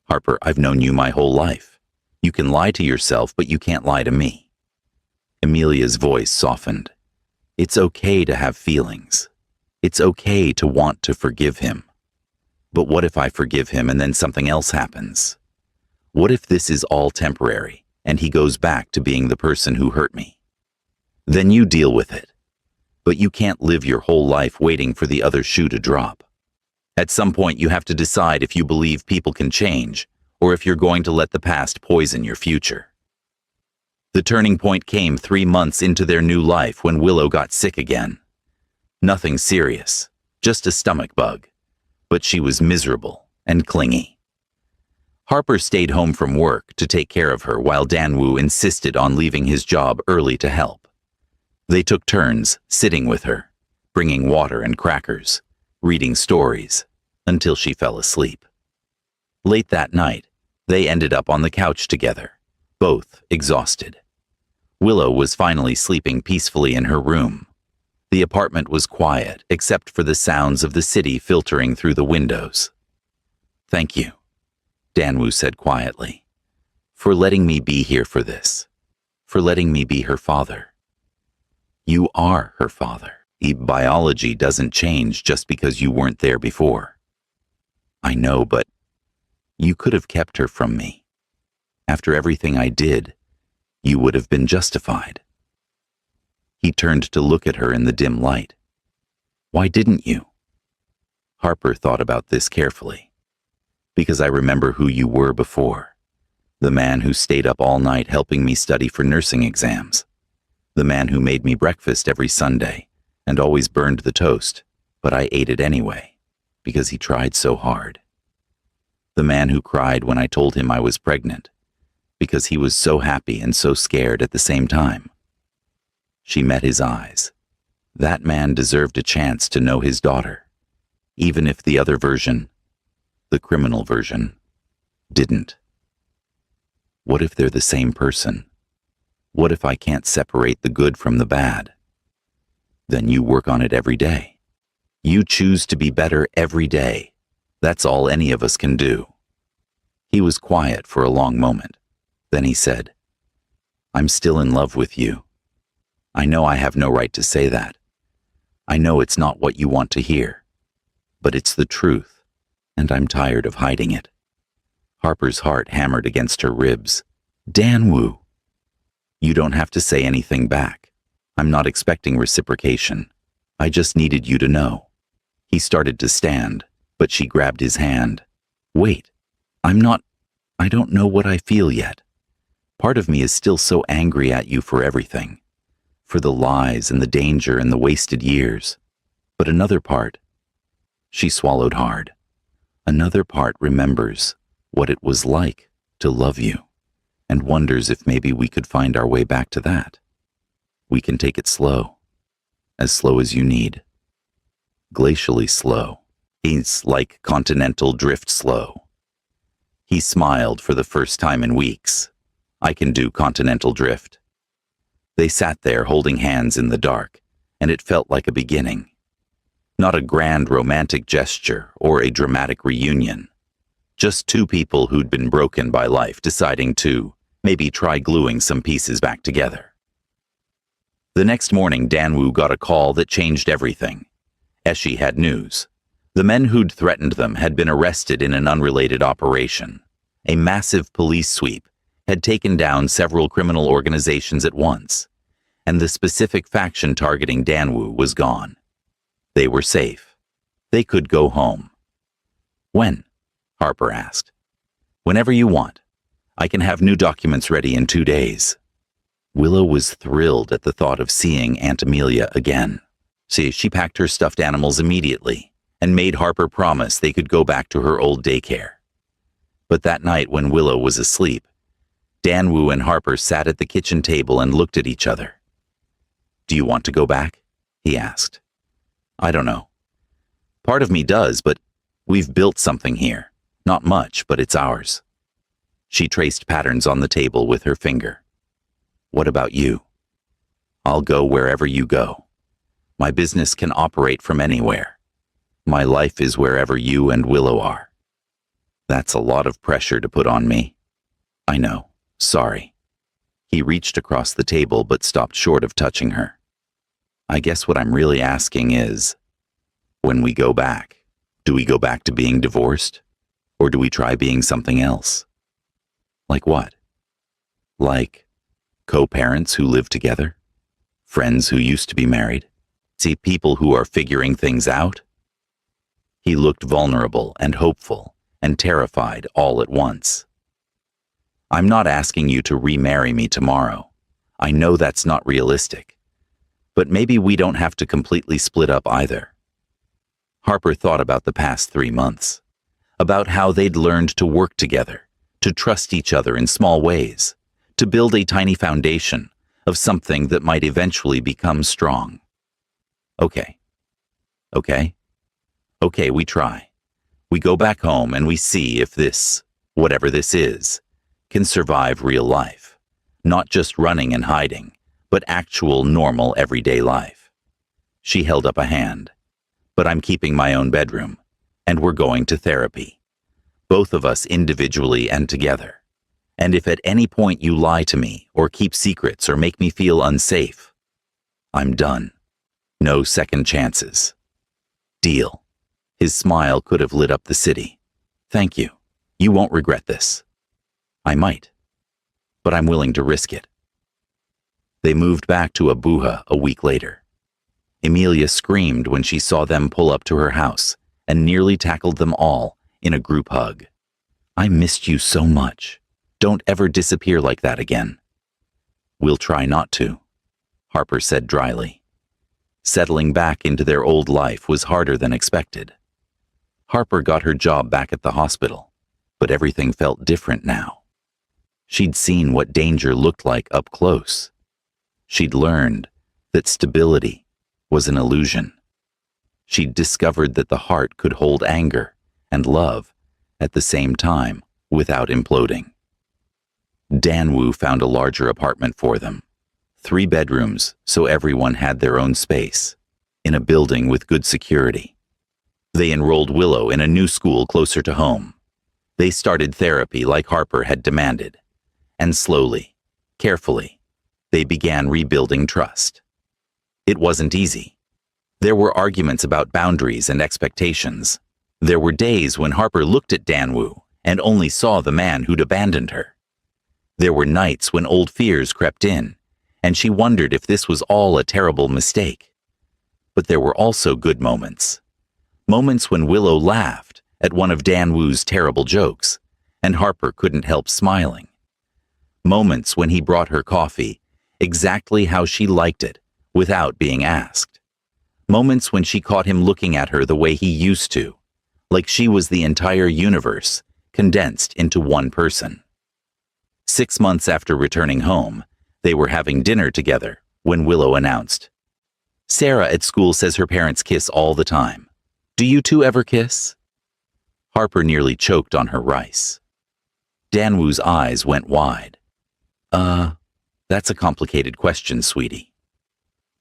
Harper, I've known you my whole life. You can lie to yourself, but you can't lie to me. Emilia's voice softened. It's okay to have feelings. It's okay to want to forgive him. But what if I forgive him and then something else happens? What if this is all temporary and he goes back to being the person who hurt me? Then you deal with it. But you can't live your whole life waiting for the other shoe to drop. At some point you have to decide if you believe people can change or if you're going to let the past poison your future. The turning point came 3 months into their new life when Willow got sick again. Nothing serious, just a stomach bug. But she was miserable and clingy. Harper stayed home from work to take care of her while Danwoo insisted on leaving his job early to help. They took turns sitting with her, bringing water and crackers, reading stories, until she fell asleep. Late that night, they ended up on the couch together, both exhausted. Willow was finally sleeping peacefully in her room. The apartment was quiet, except for the sounds of the city filtering through the windows. Thank you, Danwoo said quietly, for letting me be here for this, for letting me be her father. You are her father. Biology doesn't change just because you weren't there before. I know, but you could have kept her from me. After everything I did, you would have been justified. He turned to look at her in the dim light. Why didn't you? Harper thought about this carefully. Because I remember who you were before. The man who stayed up all night helping me study for nursing exams. The man who made me breakfast every Sunday and always burned the toast, but I ate it anyway, because he tried so hard. The man who cried when I told him I was pregnant, because he was so happy and so scared at the same time. She met his eyes. That man deserved a chance to know his daughter, even if the other version, the criminal version, didn't. What if they're the same person? What if I can't separate the good from the bad? Then you work on it every day. You choose to be better every day. That's all any of us can do. He was quiet for a long moment. Then he said, I'm still in love with you. I know I have no right to say that. I know it's not what you want to hear. But it's the truth, and I'm tired of hiding it. Harper's heart hammered against her ribs. Danwoo! You don't have to say anything back. I'm not expecting reciprocation. I just needed you to know. He started to stand, but she grabbed his hand. Wait, I don't know what I feel yet. Part of me is still so angry at you for everything. For the lies and the danger and the wasted years. But another part, she swallowed hard. Another part remembers what it was like to love you and wonders if maybe we could find our way back to that. We can take it slow as you need. Glacially slow. It's like continental drift slow. He smiled for the first time in weeks. I can do continental drift. They sat there holding hands in the dark, and it felt like a beginning. Not a grand romantic gesture or a dramatic reunion. Just two people who'd been broken by life deciding to maybe try gluing some pieces back together. The next morning, Danwoo got a call that changed everything. Eshi had news. The men who'd threatened them had been arrested in an unrelated operation. A massive police sweep had taken down several criminal organizations at once, and the specific faction targeting Danwoo was gone. They were safe. They could go home. When? Harper asked. Whenever you want. I can have new documents ready in 2 days. Willow was thrilled at the thought of seeing Aunt Amelia again. She packed her stuffed animals immediately and made Harper promise they could go back to her old daycare. But that night when Willow was asleep, Danwoo and Harper sat at the kitchen table and looked at each other. Do you want to go back? He asked. I don't know. Part of me does, but We've built something here. Not much, but it's ours. She traced patterns on the table with her finger. What about you? I'll go wherever you go. My business can operate from anywhere. My life is wherever you and Willow are. That's a lot of pressure to put on me. I know. Sorry. He reached across the table but stopped short of touching her. I guess what I'm really asking is, when we go back, do we go back to being divorced? Or do we try being something else? Like what? Like co-parents who live together? Friends who used to be married? See, people who are figuring things out? He looked vulnerable and hopeful and terrified all at once. I'm not asking you to remarry me tomorrow. I know that's not realistic. But maybe we don't have to completely split up either. Harper thought about the past 3 months, about how they'd learned to work together, to trust each other in small ways, to build a tiny foundation of something that might eventually become strong. Okay, we try. We go back home and we see if this, whatever this is, can survive real life. Not just running and hiding, but actual normal everyday life. She held up a hand. But I'm keeping my own bedroom, and we're going to therapy. Both of us individually and together. And if at any point you lie to me or keep secrets or make me feel unsafe, I'm done. No second chances. Deal. His smile could have lit up the city. Thank you. You won't regret this. I might. But I'm willing to risk it. They moved back to Abuja a week later. Emilia screamed when she saw them pull up to her house and nearly tackled them all in a group hug. I missed you so much. Don't ever disappear like that again. We'll try not to, Harper said dryly. Settling back into their old life was harder than expected. Harper got her job back at the hospital, but everything felt different now. She'd seen what danger looked like up close. She'd learned that stability was an illusion. She'd discovered that the heart could hold anger and love at the same time without imploding. Danwoo found a larger apartment for them. 3 bedrooms, so everyone had their own space, in a building with good security. They enrolled Willow in a new school closer to home. They started therapy like Harper had demanded. And slowly, carefully, they began rebuilding trust. It wasn't easy. There were arguments about boundaries and expectations. There were days when Harper looked at Danwoo and only saw the man who'd abandoned her. There were nights when old fears crept in, and she wondered if this was all a terrible mistake. But there were also good moments. Moments when Willow laughed at one of Danwoo's terrible jokes, and Harper couldn't help smiling. Moments when he brought her coffee, exactly how she liked it, without being asked. Moments when she caught him looking at her the way he used to, like she was the entire universe, condensed into one person. 6 months after returning home, they were having dinner together when Willow announced, "Sarah at school says her parents kiss all the time. Do you two ever kiss?" Harper nearly choked on her rice. Danwoo's eyes went wide. That's a complicated question, sweetie.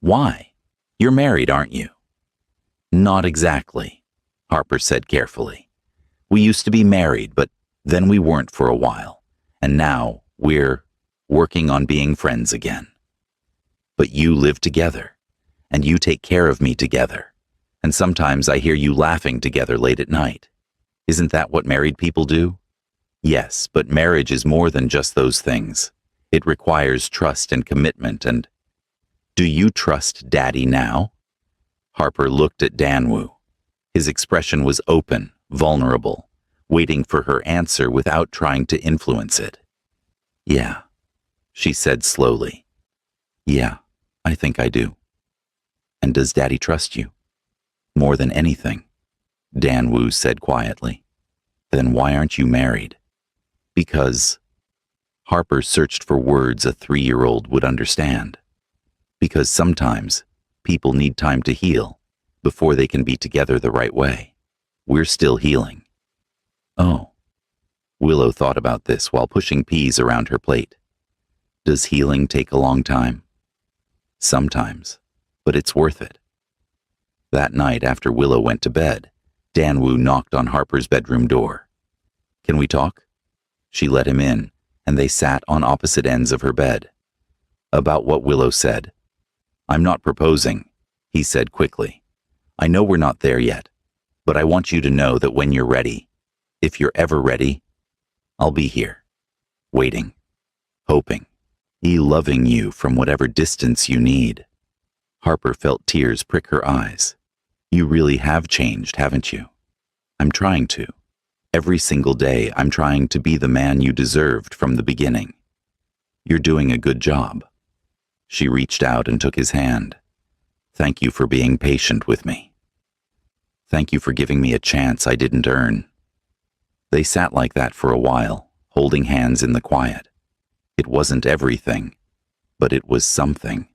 Why? You're married, aren't you?" "Not exactly," Harper said carefully. "We used to be married, but then we weren't for a while, and now we're working on being friends again. But you live together, and you take care of me together, and sometimes I hear you laughing together late at night. Isn't that what married people do?" "Yes, but marriage is more than just those things. It requires trust and commitment and—" "Do you trust Daddy now?" Harper looked at Danwoo. His expression was open, vulnerable, waiting for her answer without trying to influence it. "Yeah," she said slowly. "Yeah, I think I do." "And does Daddy trust you?" "More than anything," Danwoo said quietly. "Then why aren't you married?" "Because—" Harper searched for words a 3-year-old would understand. "Because sometimes people need time to heal before they can be together the right way." We're still healing. Oh. Willow thought about this while pushing peas around her plate. Does healing take a long time? Sometimes, but it's worth it. That night after Willow went to bed, Danwoo knocked on Harper's bedroom door. Can we talk? She let him in, and they sat on opposite ends of her bed. About what Willow said. I'm not proposing, he said quickly. I know we're not there yet, but I want you to know that when you're ready, if you're ever ready, I'll be here, waiting, hoping, loving you from whatever distance you need. Harper felt tears prick her eyes. You really have changed, haven't you? I'm trying to. Every single day, I'm trying to be the man you deserved from the beginning. You're doing a good job. She reached out and took his hand. Thank you for being patient with me. Thank you for giving me a chance I didn't earn. They sat like that for a while, holding hands in the quiet. It wasn't everything, but it was something.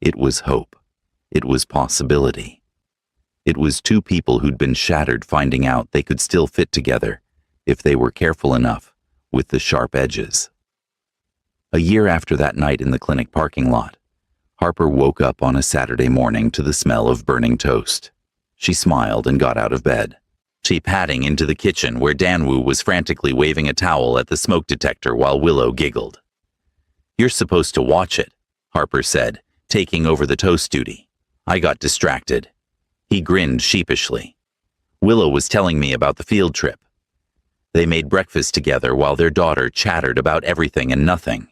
It was hope. It was possibility. It was two people who'd been shattered finding out they could still fit together, if they were careful enough, with the sharp edges. A year after that night in the clinic parking lot, Harper woke up on a Saturday morning to the smell of burning toast. She smiled and got out of bed. She padding into the kitchen where Danwoo was frantically waving a towel at the smoke detector while Willow giggled. You're supposed to watch it, Harper said, taking over the toast duty. I got distracted. He grinned sheepishly. Willow was telling me about the field trip. They made breakfast together while their daughter chattered about everything and nothing.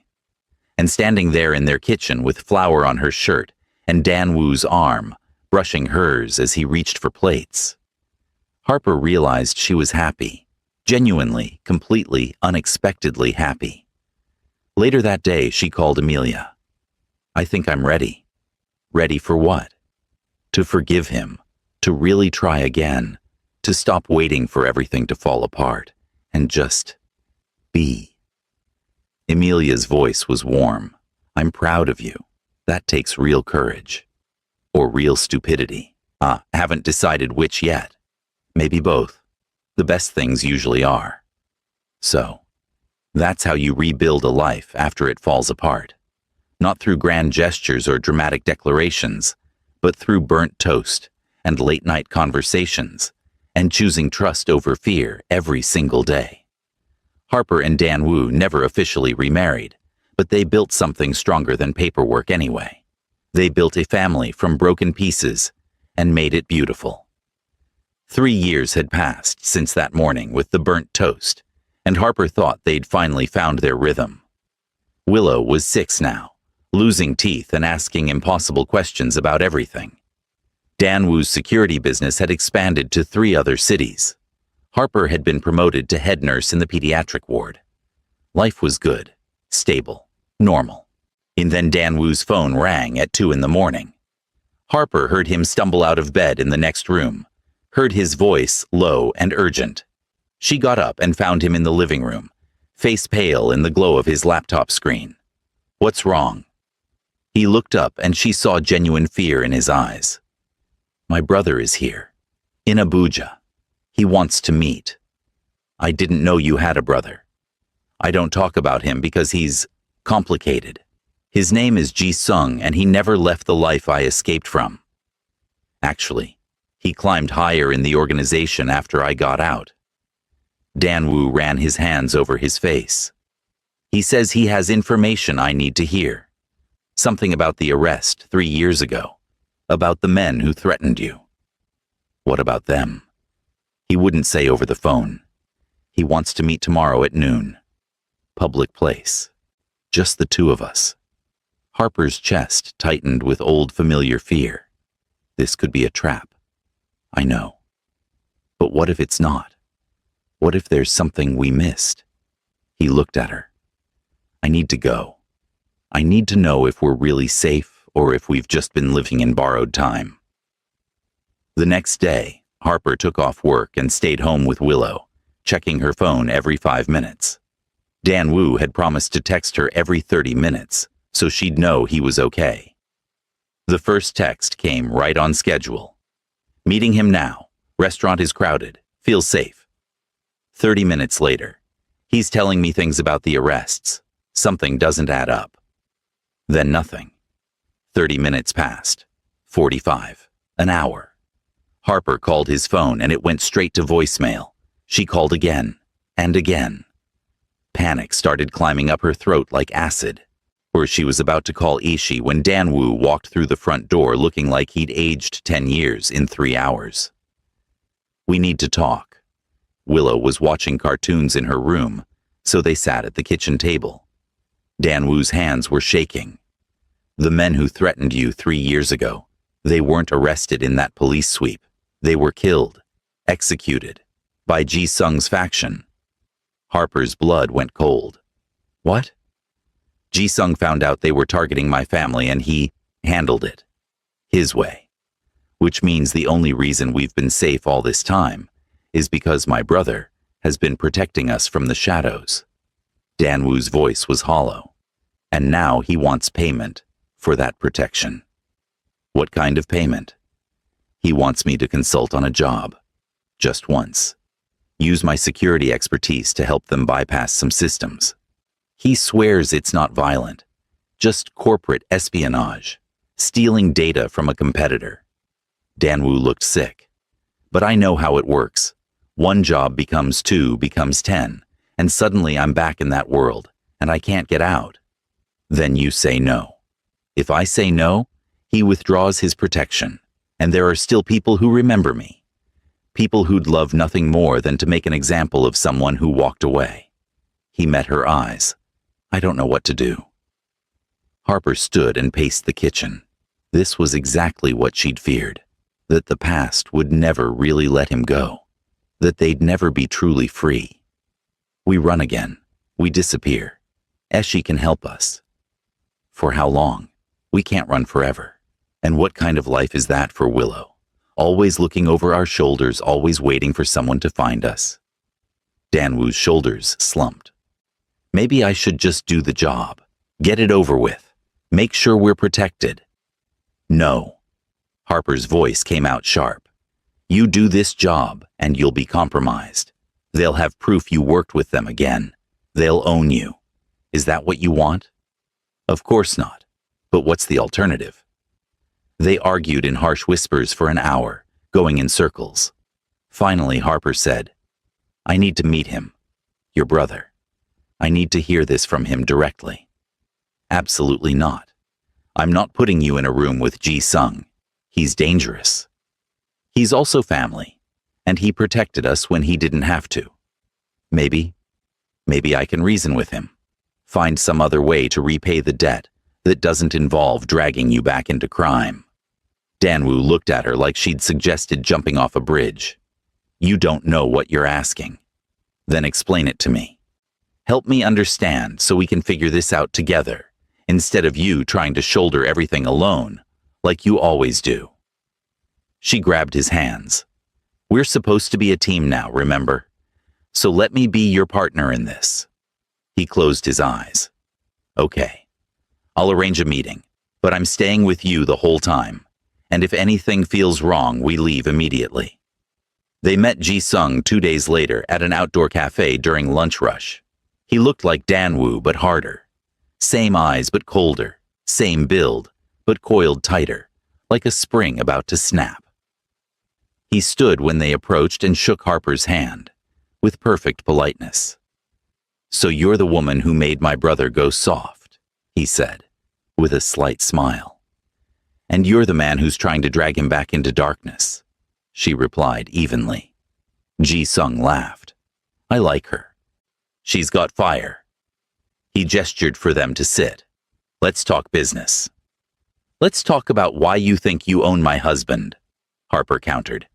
And standing there in their kitchen with flour on her shirt and Danwoo's arm, brushing hers as he reached for plates. Harper realized she was happy, genuinely, completely, unexpectedly happy. Later that day, she called Amelia. I think I'm ready. Ready for what? To forgive him, to really try again, to stop waiting for everything to fall apart, and just be. Amelia's voice was warm. I'm proud of you. That takes real courage. Or real stupidity. Haven't decided which yet. Maybe both. The best things usually are. So, that's how you rebuild a life after it falls apart. Not through grand gestures or dramatic declarations, but through burnt toast and late-night conversations and choosing trust over fear every single day. Harper and Danwoo never officially remarried, but they built something stronger than paperwork anyway. They built a family from broken pieces and made it beautiful. 3 years had passed since that morning with the burnt toast, and Harper thought they'd finally found their rhythm. Willow was 6 now, losing teeth and asking impossible questions about everything. Danwoo's security business had expanded to 3 other cities. Harper had been promoted to head nurse in the pediatric ward. Life was good, stable, normal. And then Danwoo's phone rang at 2 in the morning. Harper heard him stumble out of bed in the next room, heard his voice low and urgent. She got up and found him in the living room, face pale in the glow of his laptop screen. What's wrong? He looked up and she saw genuine fear in his eyes. My brother is here, in Abuja. He wants to meet. I didn't know you had a brother. I don't talk about him because he's complicated. His name is Ji-sung and he never left the life I escaped from. Actually, he climbed higher in the organization after I got out. Danwoo ran his hands over his face. He says he has information I need to hear. Something about the arrest 3 years ago. About the men who threatened you. What about them? He wouldn't say over the phone. He wants to meet tomorrow at noon. Public place. Just the 2 of us. Harper's chest tightened with old familiar fear. This could be a trap. I know. But what if it's not? What if there's something we missed? He looked at her. I need to go. I need to know if we're really safe or if we've just been living in borrowed time. The next day, Harper took off work and stayed home with Willow, checking her phone every 5 minutes. Danwoo had promised to text her every 30 minutes, so she'd know he was okay. The first text came right on schedule. Meeting him now, Restaurant is crowded. Feel safe. 30 minutes later. He's telling me things about the arrests. Something doesn't add up. Then nothing. 30 minutes passed. 45. An hour. Harper called his phone and it went straight to voicemail. She called again and again. Panic started climbing up her throat like acid. Or she was about to call Ishi when Danwoo walked through the front door looking like he'd aged 10 years in 3 hours. We need to talk. Willow was watching cartoons in her room, so they sat at the kitchen table. Danwoo's hands were shaking. The men who threatened you 3 years ago, they weren't arrested in that police sweep. They were killed, executed, by Ji-sung's faction. Harper's blood went cold. What? Ji-sung found out they were targeting my family and he handled it. His way. Which means the only reason we've been safe all this time is because my brother has been protecting us from the shadows. Danwoo's voice was hollow. And now he wants payment for that protection. What kind of payment? He wants me to consult on a job. Just once. Use my security expertise to help them bypass some systems. He swears it's not violent, just corporate espionage, stealing data from a competitor. Danwoo looked sick. But I know how it works. One job becomes 2, becomes 10, and suddenly I'm back in that world, and I can't get out. Then you say no. If I say no, he withdraws his protection, and there are still people who remember me. People who'd love nothing more than to make an example of someone who walked away. He met her eyes. I don't know what to do. Harper stood and paced the kitchen. This was exactly what she'd feared, that the past would never really let him go, that they'd never be truly free. We run again. We disappear. Eshi can help us. For how long? We can't run forever. And what kind of life is that for Willow? Always looking over our shoulders, always waiting for someone to find us. Danwoo's shoulders slumped. Maybe I should just do the job. Get it over with. Make sure we're protected. No. Harper's voice came out sharp. You do this job, and you'll be compromised. They'll have proof you worked with them again. They'll own you. Is that what you want? Of course not. But what's the alternative? They argued in harsh whispers for an hour, going in circles. Finally, Harper said, I need to meet him. Your brother. I need to hear this from him directly. Absolutely not. I'm not putting you in a room with Ji-sung. He's dangerous. He's also family, and he protected us when he didn't have to. Maybe I can reason with him. Find some other way to repay the debt that doesn't involve dragging you back into crime. Danwoo looked at her like she'd suggested jumping off a bridge. You don't know what you're asking. Then explain it to me. Help me understand so we can figure this out together, instead of you trying to shoulder everything alone, like you always do. She grabbed his hands. We're supposed to be a team now, remember? So let me be your partner in this. He closed his eyes. Okay. I'll arrange a meeting, but I'm staying with you the whole time, and if anything feels wrong, we leave immediately. They met Ji-sung 2 days later at an outdoor cafe during lunch rush. He looked like Danwoo, but harder. Same eyes, but colder. Same build, but coiled tighter, like a spring about to snap. He stood when they approached and shook Harper's hand, with perfect politeness. So you're the woman who made my brother go soft, he said, with a slight smile. And you're the man who's trying to drag him back into darkness, she replied evenly. Ji-sung laughed. I like her. She's got fire. He gestured for them to sit. Let's talk business. Let's talk about why you think you own my husband, Harper countered.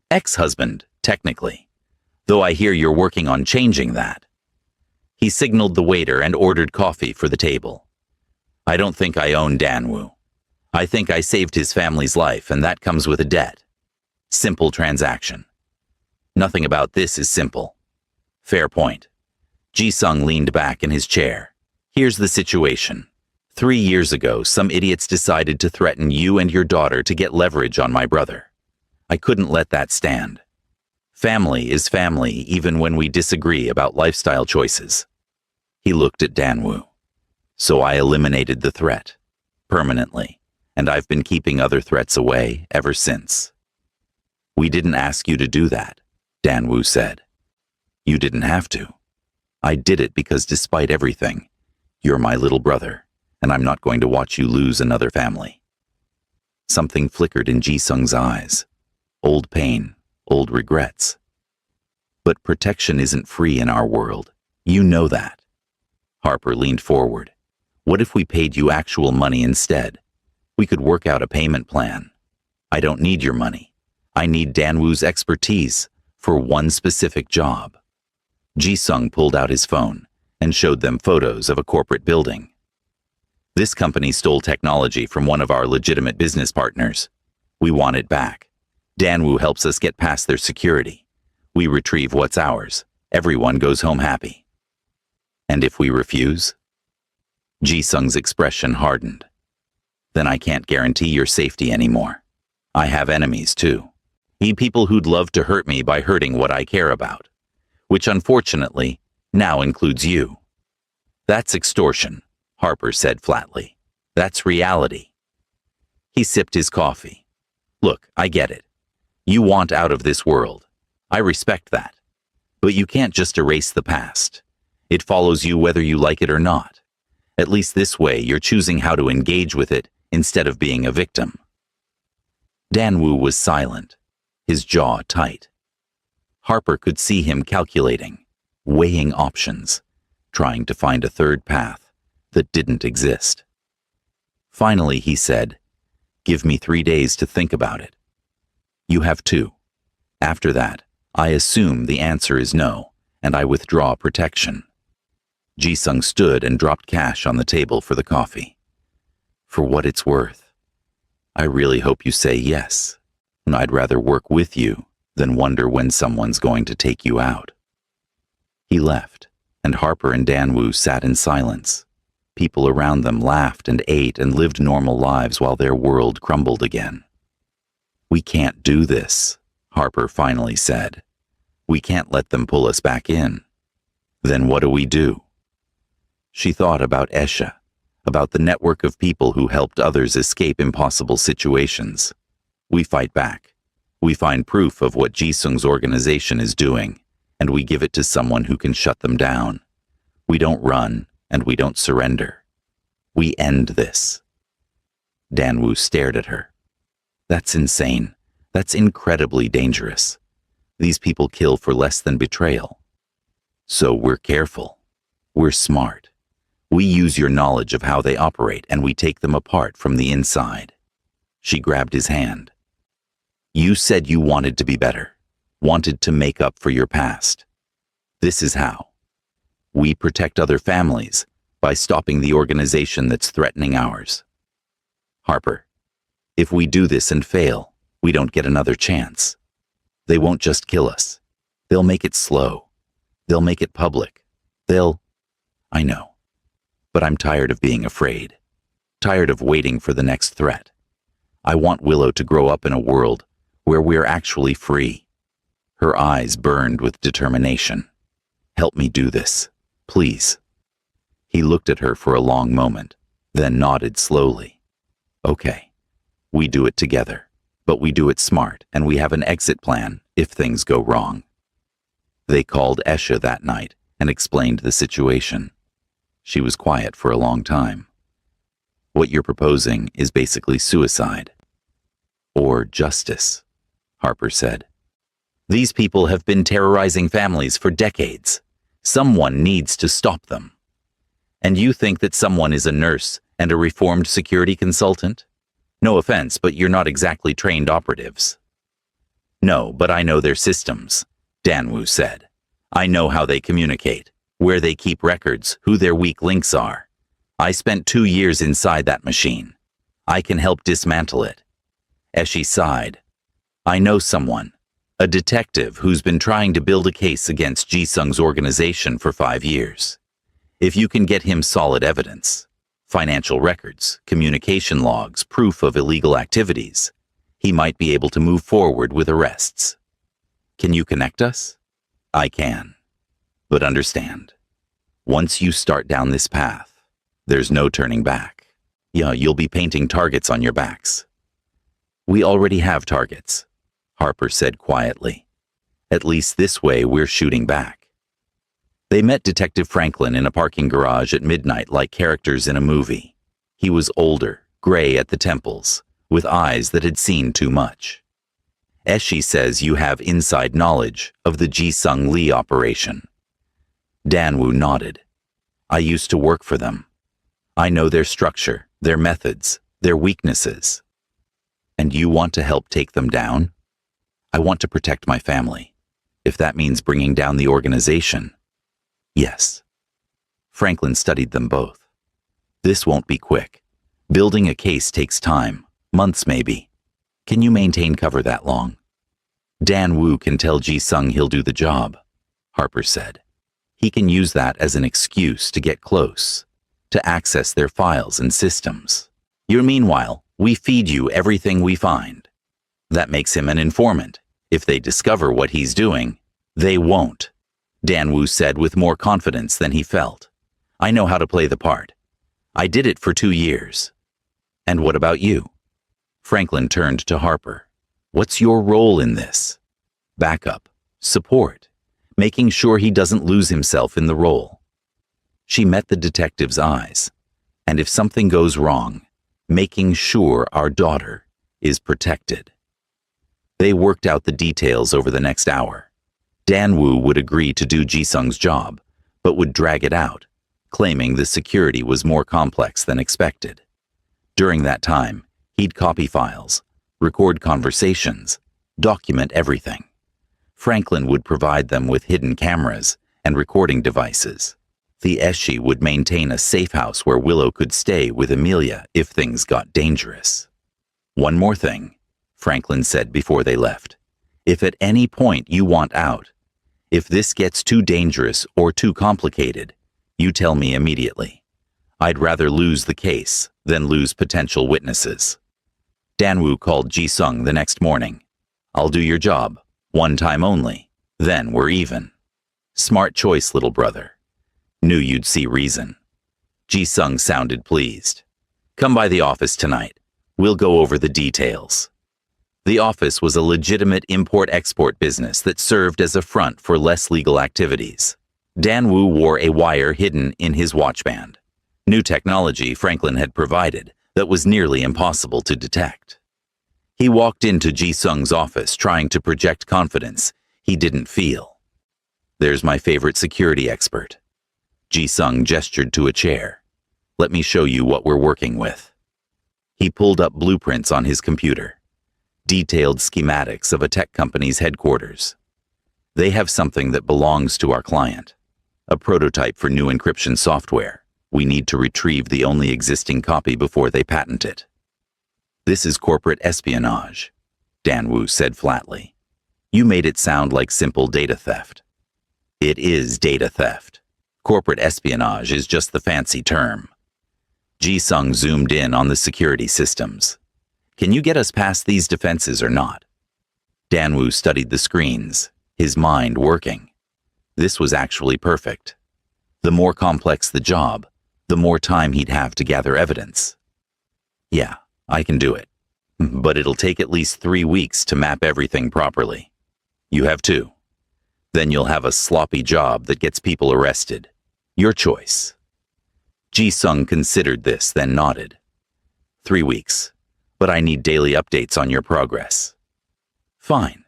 Ex-husband, technically, though I hear you're working on changing that. He signaled the waiter and ordered coffee for the table. I don't think I own Danwoo. I think I saved his family's life, and that comes with a debt. Simple transaction. Nothing about this is simple. Fair point. Ji-sung leaned back in his chair. Here's the situation. 3 years ago, some idiots decided to threaten you and your daughter to get leverage on my brother. I couldn't let that stand. Family is family even when we disagree about lifestyle choices. He looked at Danwoo. So I eliminated the threat, permanently, and I've been keeping other threats away ever since. We didn't ask you to do that, Danwoo said. You didn't have to. I did it because despite everything, you're my little brother, and I'm not going to watch you lose another family. Something flickered in Ji-sung's eyes. Old pain, old regrets. But protection isn't free in our world. You know that. Harper leaned forward. What if we paid you actual money instead? We could work out a payment plan. I don't need your money. I need Danwoo's expertise for one specific job. Ji-sung pulled out his phone and showed them photos of a corporate building. This company stole technology from one of our legitimate business partners. We want it back. Danwoo helps us get past their security. We retrieve what's ours. Everyone goes home happy. And if we refuse? Ji-sung's expression hardened. Then I can't guarantee your safety anymore. I have enemies too. People who'd love to hurt me by hurting what I care about, which unfortunately now includes you. That's extortion, Harper said flatly. That's reality. He sipped his coffee. Look, I get it. You want out of this world. I respect that. But you can't just erase the past. It follows you whether you like it or not. At least this way you're choosing how to engage with it instead of being a victim. Danwoo was silent, his jaw tight. Harper could see him calculating, weighing options, trying to find a third path that didn't exist. Finally, he said, "Give me 3 days to think about it." You have 2. After that, I assume the answer is no, and I withdraw protection. Ji-sung stood and dropped cash on the table for the coffee. For what it's worth, I really hope you say yes. I'd rather work with you than wonder when someone's going to take you out. He left, and Harper and Danwoo sat in silence. People around them laughed and ate and lived normal lives while their world crumbled again. We can't do this, Harper finally said. We can't let them pull us back in. Then what do we do? She thought about Esha, about the network of people who helped others escape impossible situations. We fight back. We find proof of what Ji-sung's organization is doing, and we give it to someone who can shut them down. We don't run, and we don't surrender. We end this. Danwoo stared at her. That's insane. That's incredibly dangerous. These people kill for less than betrayal. So we're careful. We're smart. We use your knowledge of how they operate and we take them apart from the inside. She grabbed his hand. You said you wanted to be better, wanted to make up for your past. This is how. We protect other families by stopping the organization that's threatening ours. Harper, if we do this and fail, we don't get another chance. They won't just kill us. They'll make it slow. They'll make it public. I know. But I'm tired of being afraid. Tired of waiting for the next threat. I want Willow to grow up in a world where we're actually free. Her eyes burned with determination. Help me do this, please. He looked at her for a long moment, then nodded slowly. Okay, we do it together, but we do it smart and we have an exit plan if things go wrong. They called Esha that night and explained the situation. She was quiet for a long time. What you're proposing is basically suicide. Or justice, Harper said. These people have been terrorizing families for decades. Someone needs to stop them. And you think that someone is a nurse and a reformed security consultant? No offense, but you're not exactly trained operatives. No, but I know their systems, Danwoo said. I know how they communicate, where they keep records, who their weak links are. I spent 2 years inside that machine. I can help dismantle it. Eshi sighed. I know someone, a detective who's been trying to build a case against Ji-sung's organization for 5 years. If you can get him solid evidence, financial records, communication logs, proof of illegal activities, He might be able to move forward with arrests. Can you connect us? I can. But understand, once you start down this path, there's no turning back. Yeah, you'll be painting targets on your backs. We already have targets, Harper said quietly. At least this way we're shooting back. They met Detective Franklin in a parking garage at midnight like characters in a movie. He was older, gray at the temples, with eyes that had seen too much. Eshi says you have inside knowledge of the Ji-Sung Lee operation. Danwoo nodded. I used to work for them. I know their structure, their methods, their weaknesses. And you want to help take them down? I want to protect my family. If that means bringing down the organization. Yes. Franklin studied them both. This won't be quick. Building a case takes time, months maybe. Can you maintain cover that long? Danwoo can tell Ji-Sung he'll do the job, Harper said. He can use that as an excuse to get close, to access their files and systems. Meanwhile, we feed you everything we find. That makes him an informant. If they discover what he's doing, they won't, Danwoo said with more confidence than he felt. I know how to play the part. I did it for 2 years. And what about you? Franklin turned to Harper. What's your role in this? Backup, support, making sure he doesn't lose himself in the role. She met the detective's eyes, and if something goes wrong, making sure our daughter is protected. They worked out the details over the next hour. Danwoo would agree to do Ji-Sung's job, but would drag it out, claiming the security was more complex than expected. During that time, he'd copy files, record conversations, document everything. Franklin would provide them with hidden cameras and recording devices. The Eshi would maintain a safe house where Willow could stay with Amelia if things got dangerous. One more thing, Franklin said before they left. If at any point you want out, if this gets too dangerous or too complicated, you tell me immediately. I'd rather lose the case than lose potential witnesses. Danwoo called Ji-Sung the next morning. I'll do your job, one time only, then we're even. Smart choice, little brother. Knew you'd see reason. Ji-Sung sounded pleased. Come by the office tonight. We'll go over the details. The office was a legitimate import-export business that served as a front for less legal activities. Danwoo wore a wire hidden in his watchband. New technology Franklin had provided that was nearly impossible to detect. He walked into Ji-Sung's office trying to project confidence he didn't feel. There's my favorite security expert. Ji-Sung gestured to a chair. Let me show you what we're working with. He pulled up blueprints on his computer. Detailed schematics of a tech company's headquarters. They have something that belongs to our client. A prototype for new encryption software. We need to retrieve the only existing copy before they patent it. This is corporate espionage, Danwoo said flatly. You made it sound like simple data theft. It is data theft. Corporate espionage is just the fancy term. Ji-Sung zoomed in on the security systems. Can you get us past these defenses or not? Danwoo studied the screens, his mind working. This was actually perfect. The more complex the job, the more time he'd have to gather evidence. Yeah, I can do it. But it'll take at least 3 weeks to map everything properly. You have 2. Then you'll have a sloppy job that gets people arrested. Your choice. Ji-Sung considered this, then nodded. 3 weeks, but I need daily updates on your progress. Fine.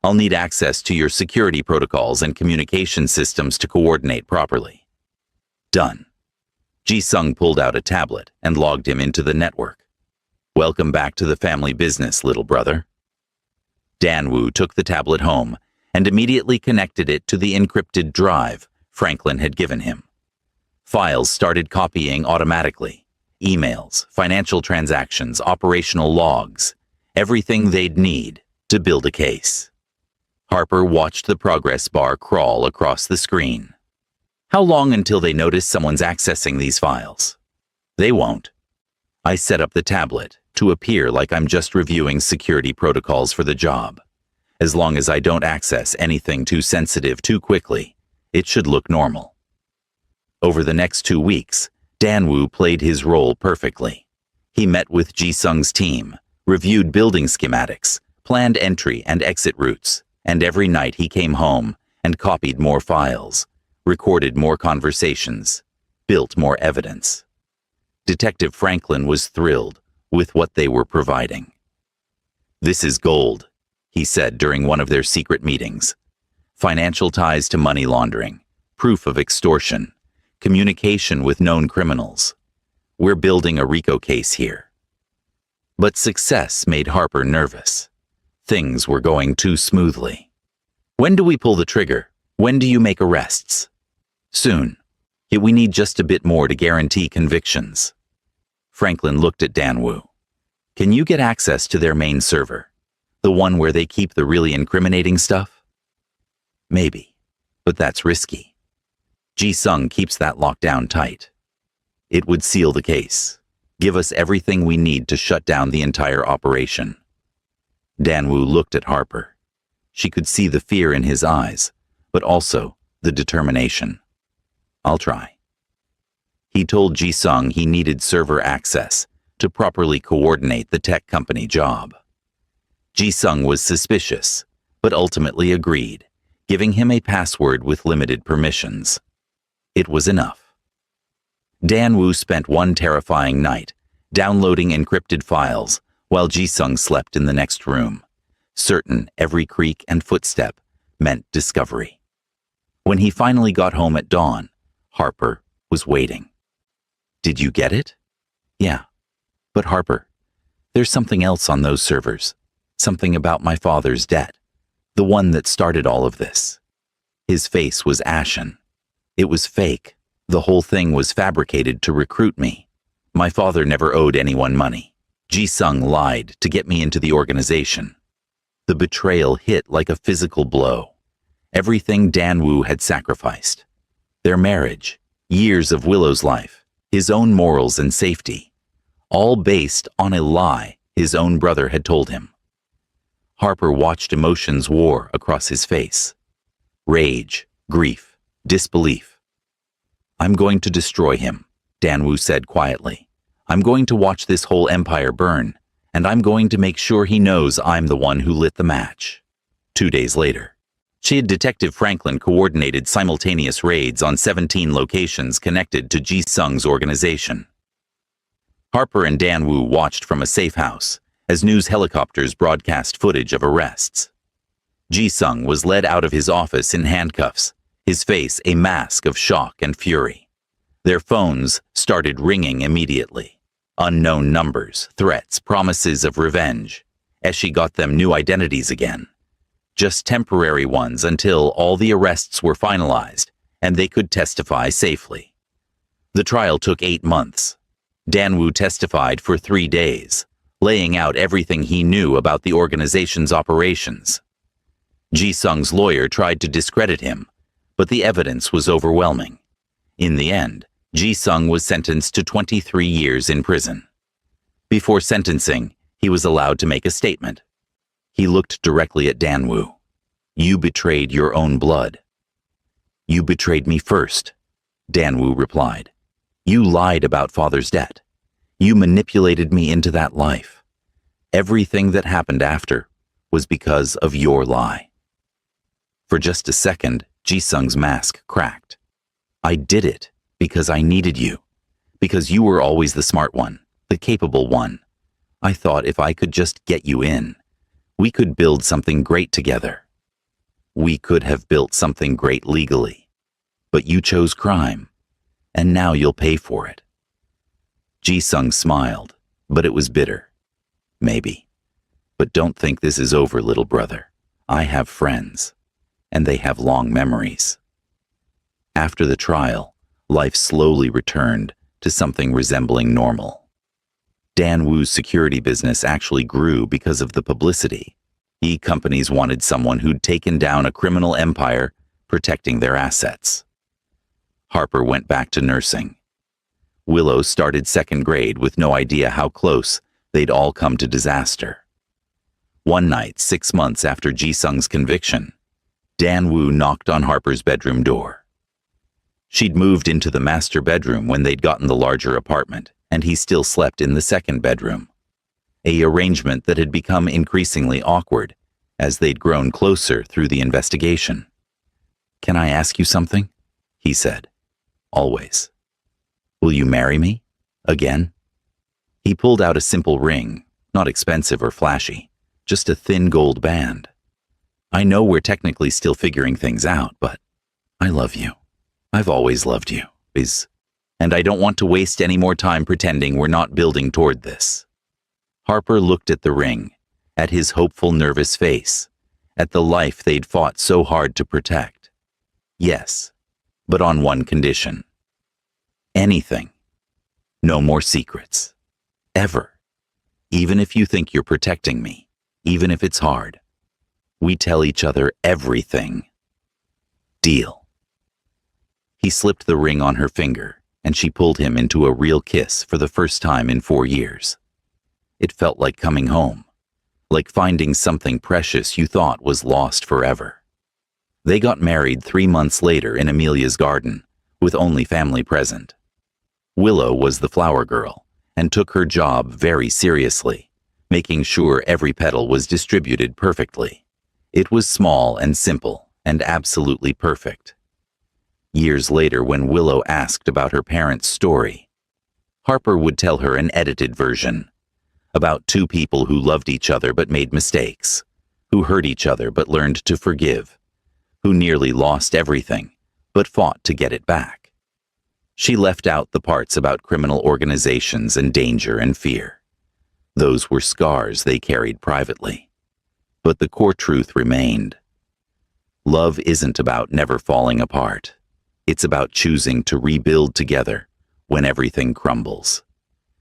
I'll need access to your security protocols and communication systems to coordinate properly. Done. Ji-Sung pulled out a tablet and logged him into the network. Welcome back to the family business, little brother. Danwoo took the tablet home and immediately connected it to the encrypted drive Franklin had given him. Files started copying automatically. Emails, financial transactions, operational logs, everything they'd need to build a case. Harper watched the progress bar crawl across the screen. How long until they notice someone's accessing these files? They won't. I set up the tablet, to appear like I'm just reviewing security protocols for the job. As long as I don't access anything too sensitive too quickly, it should look normal. Over the next 2 weeks, Danwoo played his role perfectly. He met with Ji-sung's team, reviewed building schematics, planned entry and exit routes, and every night he came home and copied more files, recorded more conversations, built more evidence. Detective Franklin was thrilled with what they were providing. "This is gold," he said during one of their secret meetings. "Financial ties to money laundering, proof of extortion, communication with known criminals. We're building a RICO case here." But success made Harper nervous. Things were going too smoothly. "When do we pull the trigger? When do you make arrests?" "Soon. Yet we need just a bit more to guarantee convictions." Franklin looked at Danwoo. "Can you get access to their main server? The one where they keep the really incriminating stuff?" "Maybe, but that's risky. Ji-sung keeps that locked down tight. It would seal the case, give us everything we need to shut down the entire operation." Danwoo looked at Harper. She could see the fear in his eyes, but also the determination. "I'll try." He told Ji-sung he needed server access to properly coordinate the tech company job. Ji-sung was suspicious, but ultimately agreed, giving him a password with limited permissions. It was enough. Danwoo spent one terrifying night downloading encrypted files while Ji-sung slept in the next room, certain every creak and footstep meant discovery. When he finally got home at dawn, Harper was waiting. "Did you get it?" "Yeah. But Harper, there's something else on those servers. Something about my father's debt. The one that started all of this." His face was ashen. "It was fake. The whole thing was fabricated to recruit me. My father never owed anyone money. Ji-sung lied to get me into the organization." The betrayal hit like a physical blow. Everything Danwoo had sacrificed. Their marriage, years of Willow's life, his own morals and safety, all based on a lie his own brother had told him. Harper watched emotions war across his face. Rage, grief, disbelief. "I'm going to destroy him," Danwoo said quietly. "I'm going to watch this whole empire burn, and I'm going to make sure he knows I'm the one who lit the match." 2 days later, Detective Franklin coordinated simultaneous raids on 17 locations connected to Ji-sung's organization. Harper and Danwoo watched from a safe house as news helicopters broadcast footage of arrests. Ji-sung was led out of his office in handcuffs, his face a mask of shock and fury. Their phones started ringing immediately. Unknown numbers, threats, promises of revenge. Eshi got them new identities again. Just temporary ones until all the arrests were finalized and they could testify safely. The trial took 8 months. Danwoo testified for 3 days, laying out everything he knew about the organization's operations. Ji-sung's lawyer tried to discredit him, but the evidence was overwhelming. In the end, Ji-sung was sentenced to 23 years in prison. Before sentencing, he was allowed to make a statement. He looked directly at Danwoo. "You betrayed your own blood." "You betrayed me first," Danwoo replied. "You lied about father's debt. You manipulated me into that life. Everything that happened after was because of your lie." For just a second, Ji-sung's mask cracked. "I did it because I needed you, because you were always the smart one, the capable one. I thought if I could just get you in, we could build something great together. We could have built something great legally. But you chose crime, and now you'll pay for it." Ji-sung smiled, but it was bitter. "Maybe. But don't think this is over, little brother. I have friends, and they have long memories." After the trial, life slowly returned to something resembling normal. Danwoo's security business actually grew because of the publicity. Companies wanted someone who'd taken down a criminal empire, protecting their assets. Harper went back to nursing. Willow started 2nd grade with no idea how close they'd all come to disaster. One night, 6 months after Ji-sung's conviction, Dan Woo knocked on Harper's bedroom door. She'd moved into the master bedroom when they'd gotten the larger apartment, and he still slept in the second bedroom. An arrangement that had become increasingly awkward as they'd grown closer through the investigation. "Can I ask you something?" he said. "Always." "Will you marry me? Again?" He pulled out a simple ring, not expensive or flashy, just a thin gold band. "I know we're technically still figuring things out, but I love you. I've always loved you, and I don't want to waste any more time pretending we're not building toward this." Harper looked at the ring, at his hopeful, nervous face, at the life they'd fought so hard to protect. "Yes, but on one condition. Anything. No more secrets. Ever. Even if you think you're protecting me, even if it's hard. We tell each other everything. Deal." He slipped the ring on her finger, and she pulled him into a real kiss for the first time in 4 years. It felt like coming home, like finding something precious you thought was lost forever. They got married 3 months later in Amelia's garden, with only family present. Willow was the flower girl, and took her job very seriously, making sure every petal was distributed perfectly. It was small and simple, and absolutely perfect. Years later, when Willow asked about her parents' story, Harper would tell her an edited version, about 2 people who loved each other but made mistakes, who hurt each other but learned to forgive, who nearly lost everything but fought to get it back. She left out the parts about criminal organizations and danger and fear. Those were scars they carried privately. But the core truth remained. Love isn't about never falling apart. It's about choosing to rebuild together when everything crumbles.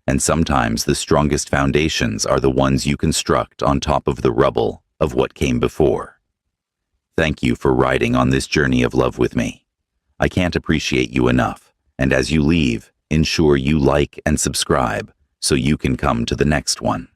And sometimes the strongest foundations are the ones you construct on top of the rubble of what came before. Thank you for riding on this journey of love with me. I can't appreciate you enough, and as you leave, ensure you like and subscribe so you can come to the next one.